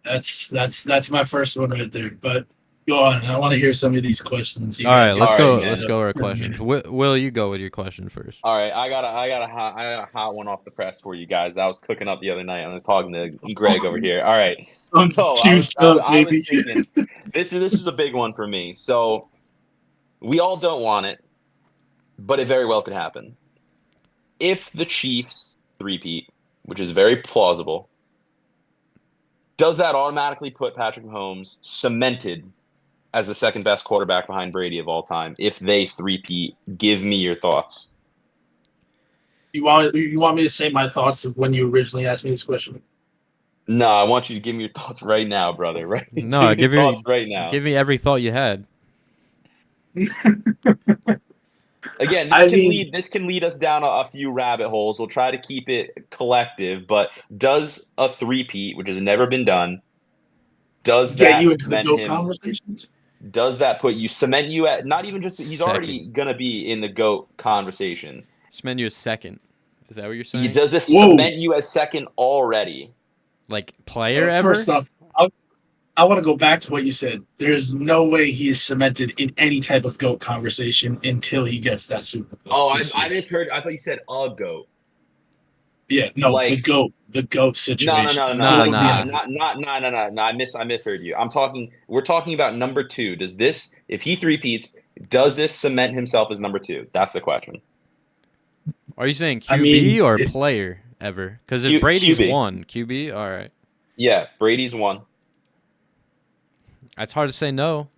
That's my first one right there. But go on. I want to hear some of these questions. You All guys right, get let's All go. right, Let's man. go our questions. Will, you go with your question first? All right, I got a hot one off the press for you guys. I was cooking up the other night. I was talking to Greg over here. All right, so Juiced up, I baby. was thinking this is a big one for me. So we all don't want it, but it very well could happen. If the Chiefs three-peat, which is very plausible, does that automatically put Patrick Mahomes cemented as the second best quarterback behind Brady of all time? If they three-peat, give me your thoughts. You want me to say my thoughts of when you originally asked me this question? No, I want you to give me your thoughts right now, brother. Right? No, Give me your thoughts right now. Give me every thought you had. Again, this can lead us down a few rabbit holes. We'll try to keep it collective, but does a three-peat, which has never been done, does get that you into the cement GOAT him? conversations? Does that cement you at not even just he's already Second. gonna be in the GOAT conversation? Cement you a second. Is that what you're saying? Does this Whoa. cement you as second already? Like player ever? First off, I want to go back to what you said. There's no way he is cemented in any type of GOAT conversation until he gets that Super Bowl. Oh, I misheard. I thought you said a GOAT. Yeah, no, Like, the GOAT situation. No. Nah, Like, nah. no. I misheard you. We're talking about number two. Does this, if he three-peats, does this cement himself as number two? That's the question. Are you saying QB I mean, or player ever? Because if Brady's QB. one, QB, all right. Yeah, Brady's one. It's hard to say no.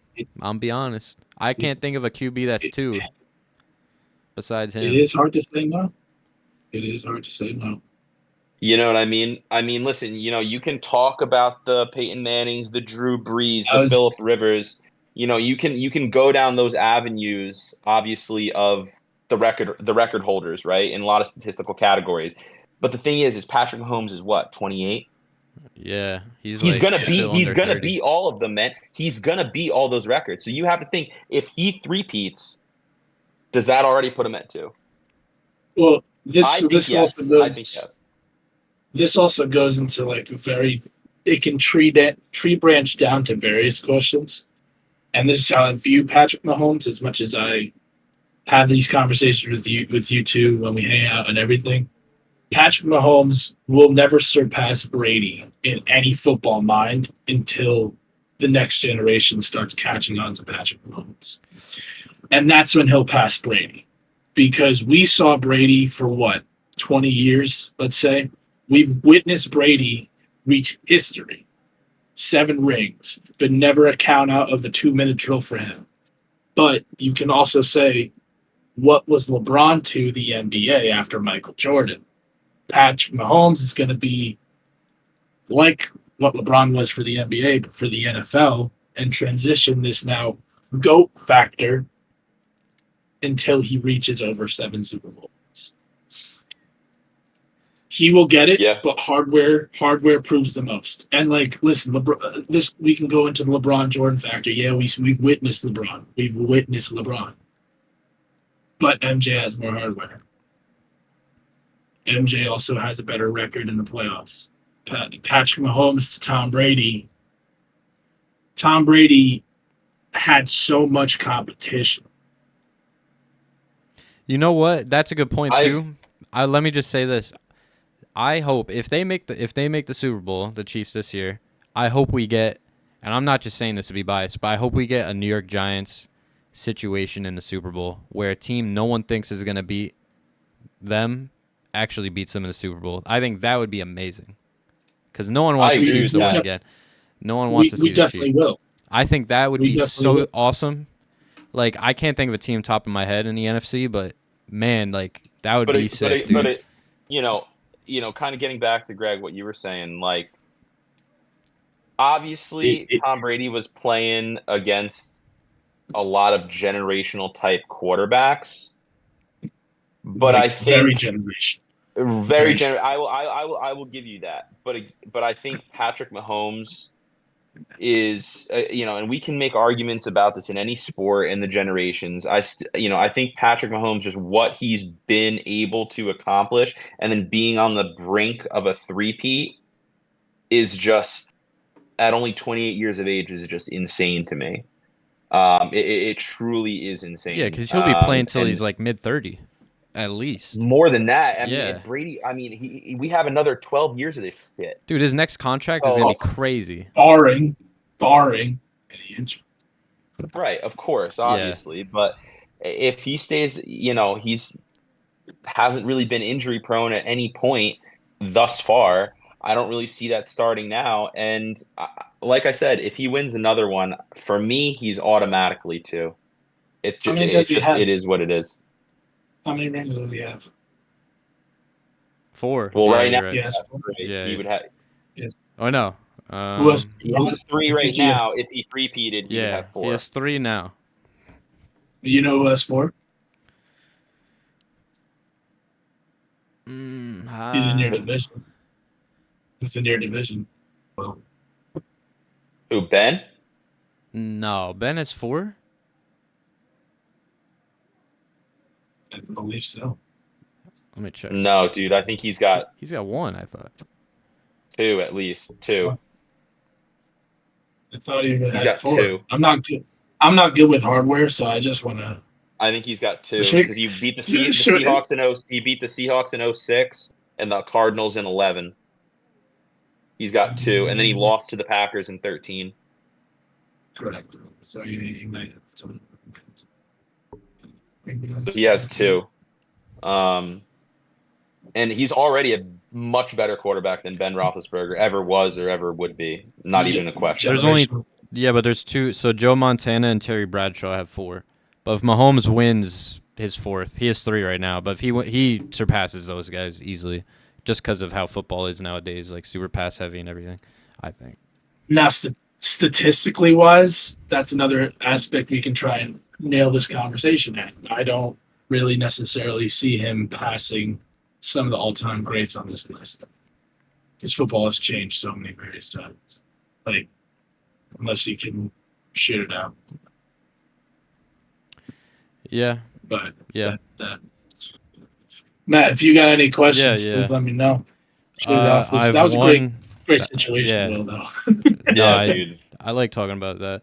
I'll be honest. I can't think of a QB that's two besides him. It is hard to say no. It is hard to say no. You know what I mean? I mean, listen, you can talk about the Peyton Mannings, the Drew Brees, the Phillip Rivers. You can go down those avenues, obviously, of the record holders, right? In a lot of statistical categories. But the thing is Patrick Mahomes is what, 28? Yeah, he's He's like gonna still under 30. beat all of them, man. He's gonna beat all those records. So you have to think, if he three-peats, does that already put him at two? Well, I think yes. This also goes into like it can tree branch down to various questions. And this is how I view Patrick Mahomes, as much as I have these conversations with you two when we hang out and everything. Patrick Mahomes will never surpass Brady in any football mind until the next generation starts catching on to Patrick Mahomes. And that's when he'll pass Brady. Because we saw Brady for 20 years, let's say. We've witnessed Brady reach history. 7 rings, but never a count out of a 2-minute drill for him. But you can also say, what was LeBron to the NBA after Michael Jordan? Patrick Mahomes is going to be like what LeBron was for the NBA, but for the NFL, and transition this now GOAT factor until he reaches over 7 Super Bowls. He will get it, Yeah. but hardware proves the most. And like, listen, this we can go into the LeBron Jordan factor. Yeah, we've witnessed LeBron. We've witnessed LeBron, but MJ has more hardware. MJ also has a better record in the playoffs. Patrick Mahomes to Tom Brady. Tom Brady had so much competition. You know what? That's a good point I- too. Let me just say this. I hope if they make the Super Bowl, the Chiefs this year, I hope we get, and I'm not just saying this to be biased, but I hope we get a New York Giants situation in the Super Bowl where a team no one thinks is going to beat them actually beats them in the Super Bowl. I think that would be amazing because no one wants I the agree Chiefs with to win that. again. No one wants to see We the definitely Chiefs. will. I think that would We be definitely so will. awesome. Like I can't think of a team top of my head in the NFC, but man, like that would be sick, dude. you know, kind of getting back to Greg, what you were saying, like obviously Tom Brady was playing against a lot of generational type quarterbacks, but like, I very think generation. very gener. I will give you that, but I think Patrick Mahomes is you know, and we can make arguments about this in any sport in the generations. I think Patrick Mahomes, just what he's been able to accomplish, and then being on the brink of a three-peat is just at only 28 years of age is just insane to me. It truly is insane. Yeah, because he'll be playing till and he's like mid-30, at least. more than that. I mean, Yeah. and Brady. I mean, we have another 12 years of this shit. Dude, his next contract is Oh. gonna be crazy. Barring any injury. Right, of course, obviously, but if he stays, you know, hasn't really been injury prone at any point thus far. I don't really see that starting now. And like I said, if he wins another one, for me, he's automatically two. How many does he have? It is what it is. How many rings does he have? 4. Well, Yeah, right now, you're right. Yes. Yeah, he would have. Oh no. Who has He has 3 right now. If he repeated, he would Yeah, have 4. he has 3 now. You know who has 4? He's in your division. He's in your division. Well, Who, Ben? No, Ben has 4. I believe so. Let me check. No, dude. I think he's got He's got 1. I thought. 2 at least. 2. I thought he He's had got 4. 2. I'm not good with hardware, so I just want to. I think he's got 2 Sure. because he beat the Sure. Seahawks in he beat the Seahawks in 06 and the Cardinals in 11. He's got 2, and then he lost to the Packers in 13. Correct. So he might have to. So he has 2. And he's already a much better quarterback than Ben Roethlisberger ever was or ever would be. Not even a question. There's only but there's 2. So Joe Montana and Terry Bradshaw have 4. But if Mahomes wins his 4th, he has 3 right now. But if he surpasses those guys easily, just because of how football is nowadays, like super pass heavy and everything. I think. Now, statistically wise, that's another aspect we can try and nail this conversation at. I don't really necessarily see him passing some of the all-time greats on this list. Because football has changed so many various times. Like, unless you can shoot it out. Yeah. But Yeah. Matt, if you got any questions, Yeah. please let me know. Shoot it off. I've That was won, a great situation, yeah. Will, though. Yeah, dude. I like talking about that.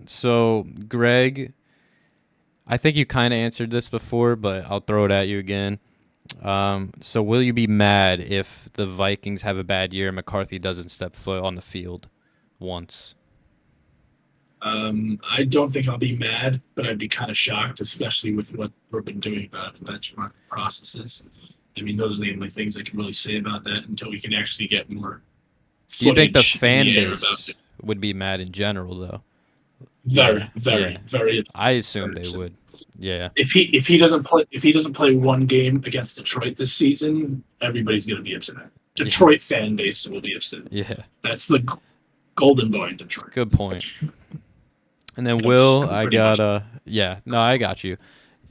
So Greg, I think you kind of answered this before, but I'll throw it at you again. So will you be mad if the Vikings have a bad year and McCarthy doesn't step foot on the field once? I don't think I'll be mad, but I'd be kind of shocked, especially with what we've been doing about the benchmark processes. I mean, those are the only things I can really say about that until we can actually get more. Do you think the footage in fan air base about it. would be mad in general, though? Very. I assume they would. Yeah. If he doesn't play one game against Detroit this season, everybody's going to be upset. Detroit fan base will be upset. Yeah. That's the golden boy in Detroit. Good point. And then That's Will, I pretty got much- I got you.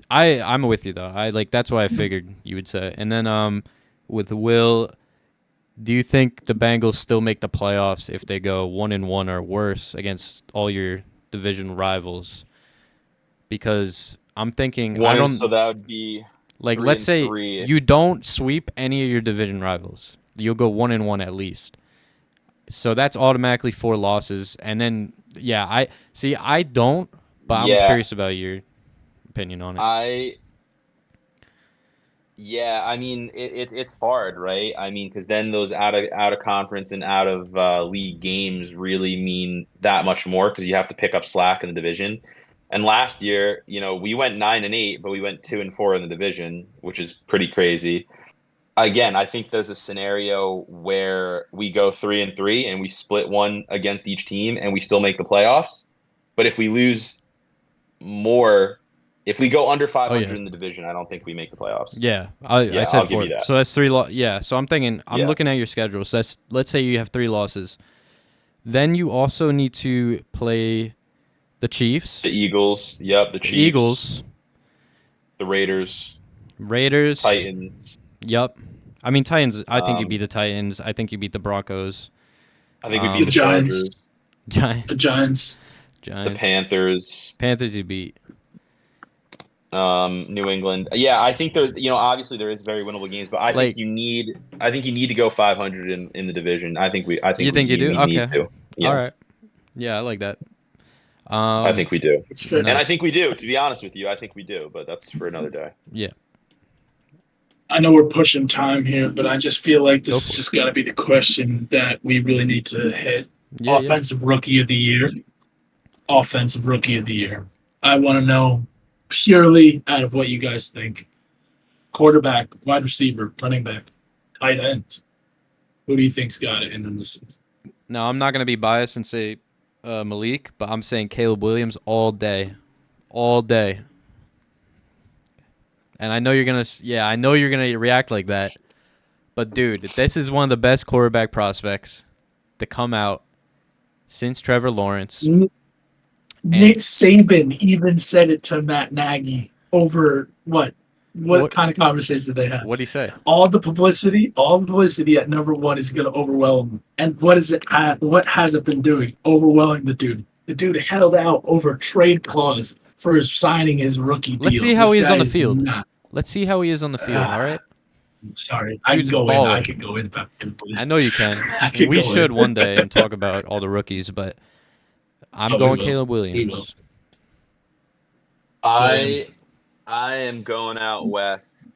I'm with you though. That's why I figured you would say. And then with Will, do you think the Bengals still make the playoffs if they go 1-1 or worse against all your division rivals? Because I'm thinking I So don't that would be like. three Let's and say three. you don't sweep any of your division rivals. You'll go 1-1 at least. So that's automatically 4 losses, and then I see. I don't, but I'm Yeah, curious about your opinion on it. I mean, it's hard, right? I mean, because then those out of conference and out of league games really mean that much more because you have to pick up slack in the division. And last year, we went 9-8, but we went 2-4 in the division, which is pretty crazy. Again, I think there's a scenario where we go 3-3 and we split one against each team and we still make the playoffs. But if we lose more, if we go under Oh 500 yeah, in the division, I don't think we make the playoffs. yeah. I Yeah, said I'll give 4. you that. So that's 3 Yeah. So I'm thinking. I'm Yeah. looking at your schedule. So let's say you have 3 losses. Then you also need to play the Chiefs, The Eagles, yep, the the Chiefs, Eagles, the Raiders, Raiders. Titans. Yep. I mean Titans. I think you Um, beat the Titans. I think you beat the Broncos. I think we beat The the Um, Giants. Chargers, Giants. The Giants. the Giants. Panthers, Panthers you beat. New England. Yeah, I think there's, obviously there is very winnable games, but Like I think you need to go 500 in the division. I you think think you do? we need Okay. to. All Yeah, right. Yeah, I like that. I think we do. It's fair. And I Nice. think we do, to be honest with you. I think we do, but that's for another day. Yeah. I know we're pushing time here, but I just feel like Go this for is it. just got to be the question that we really need to hit. Yeah. Offensive Rookie of the Year. Offensive Rookie of the Year. I want to know purely out of what you guys think. Quarterback, wide receiver, running back, tight end. Who do you think's got it in this season? No, I'm not gonna be biased and say Malik, but I'm saying Caleb Williams all day, all day. And I know you're gonna, I know you're gonna react like that. But dude, this is one of the best quarterback prospects to come out since Trevor Lawrence. Nick Saban even said it to Matt Nagy over what? What kind of conversation did they have? What'd he say? All the publicity at number one is going to overwhelm him. And what is it? What has it been doing? Overwhelming the dude. The dude held out over trade clause for signing his rookie deal. Let's see how he is on the This guy field. not- Let's see how he is on the field. All right. Sorry, I Dude's can a go in. baller. I can go in about him. Please. I know you can. I can We go should in. one day and talk about all the rookies, but I'm Oh, we going will. Caleb We will. Williams. I am going out west,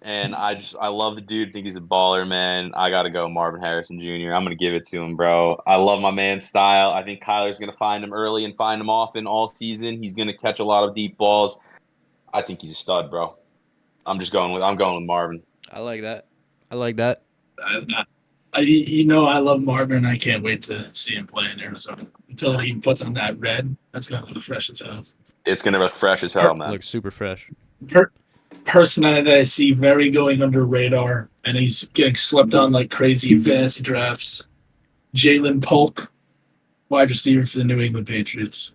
and I love the dude. Think he's a baller, man. I gotta go Marvin Harrison Jr. I'm gonna give it to him, bro. I love my man's style. I think Kyler's gonna find him early and find him often all season. He's gonna catch a lot of deep balls. I think he's a stud, bro. I'm going with Marvin. I like that. I like that. I love Marvin. I can't wait to see him play in Arizona. Until he puts on that red, that's gonna look fresh as hell. It's gonna look fresh as hell, man. Looks super fresh. Person that I see very going under radar, and he's getting slept on like crazy in fantasy drafts. Jalen Polk, wide receiver for the New England Patriots.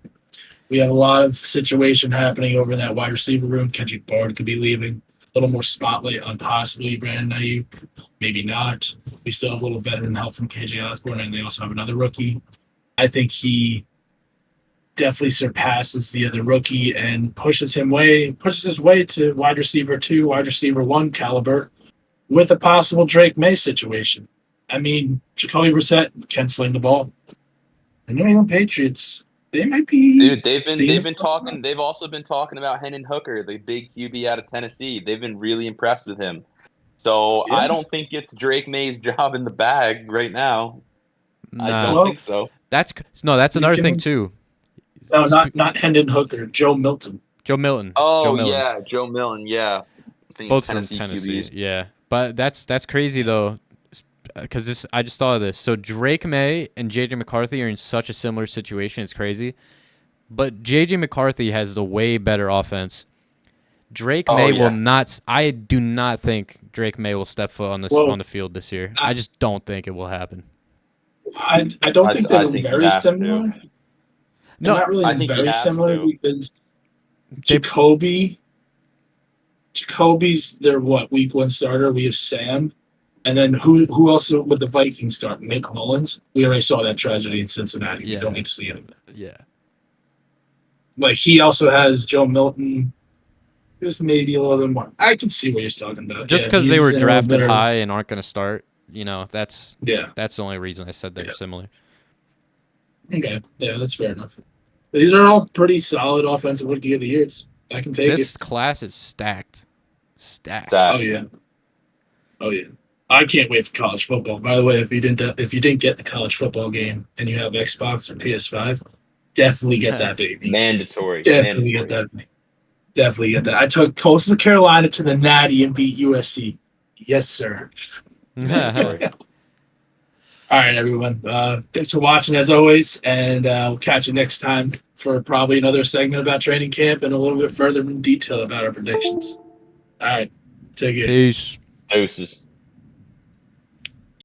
We have a lot of situation happening over in that wide receiver room. Kendrick Bourne could be leaving. A little more spotlight on possibly Brandon Ayuk. Maybe not. We still have a little veteran help from KJ Osborne, and they also have another rookie. I think he definitely surpasses the other rookie and pushes his way to wide receiver 2, wide receiver 1 caliber with a possible Drake May situation. I mean, Jacoby Brissett can sling the ball. The New England Patriots, they might be. Dude, they've been talking. They've also been talking about Hendon Hooker, the big QB out of Tennessee. They've been really impressed with him. So Yeah. I don't think it's Drake May's job in the bag right now. I Nah. don't think so. That's another thing too. No, not Hendon Hooker, Joe Milton. Joe Milton. Oh Joe Milton. yeah, Joe Milton. Yeah, I think Both Tennessee from Tennessee. QBs. Yeah, but that's crazy though, because I just thought of this. So Drake May and JJ McCarthy are in such a similar situation. It's crazy, but JJ McCarthy has the way better offense. Drake May will not. I do not think Drake May will step foot on the field this year. I just don't think it will happen. I don't think they're very similar. No, not really I think he very has similar to. because Jacoby's their week 1 starter. We have Sam. And then who else would the Vikings start? Nick Mullins. We already saw that tragedy in Cincinnati. We Yeah. don't need to see him. Yeah. Like he also has Joe Milton. Just maybe a little bit more. I can see what you're talking about. Just Yeah, because they he's were in a drafted better- high and aren't going to start, that's Yeah. the only reason I said they're Yeah. similar. Okay. Yeah, that's fair enough. These are all pretty solid offensive rookie of the years. I can take This it. class is stacked. Stacked. Oh yeah. Oh yeah. I can't wait for college football. By the way, if you didn't get the college football game and you have Xbox or PS5, definitely get that baby. Mandatory. Definitely get that. Definitely get that. I took Coastal Carolina to the Natty and beat USC. Yes, sir. Mandatory. All right, everyone. Thanks for watching as always, and we'll catch you next time for probably another segment about training camp and a little bit further in detail about our predictions. All right. Take it. Peace. Doses.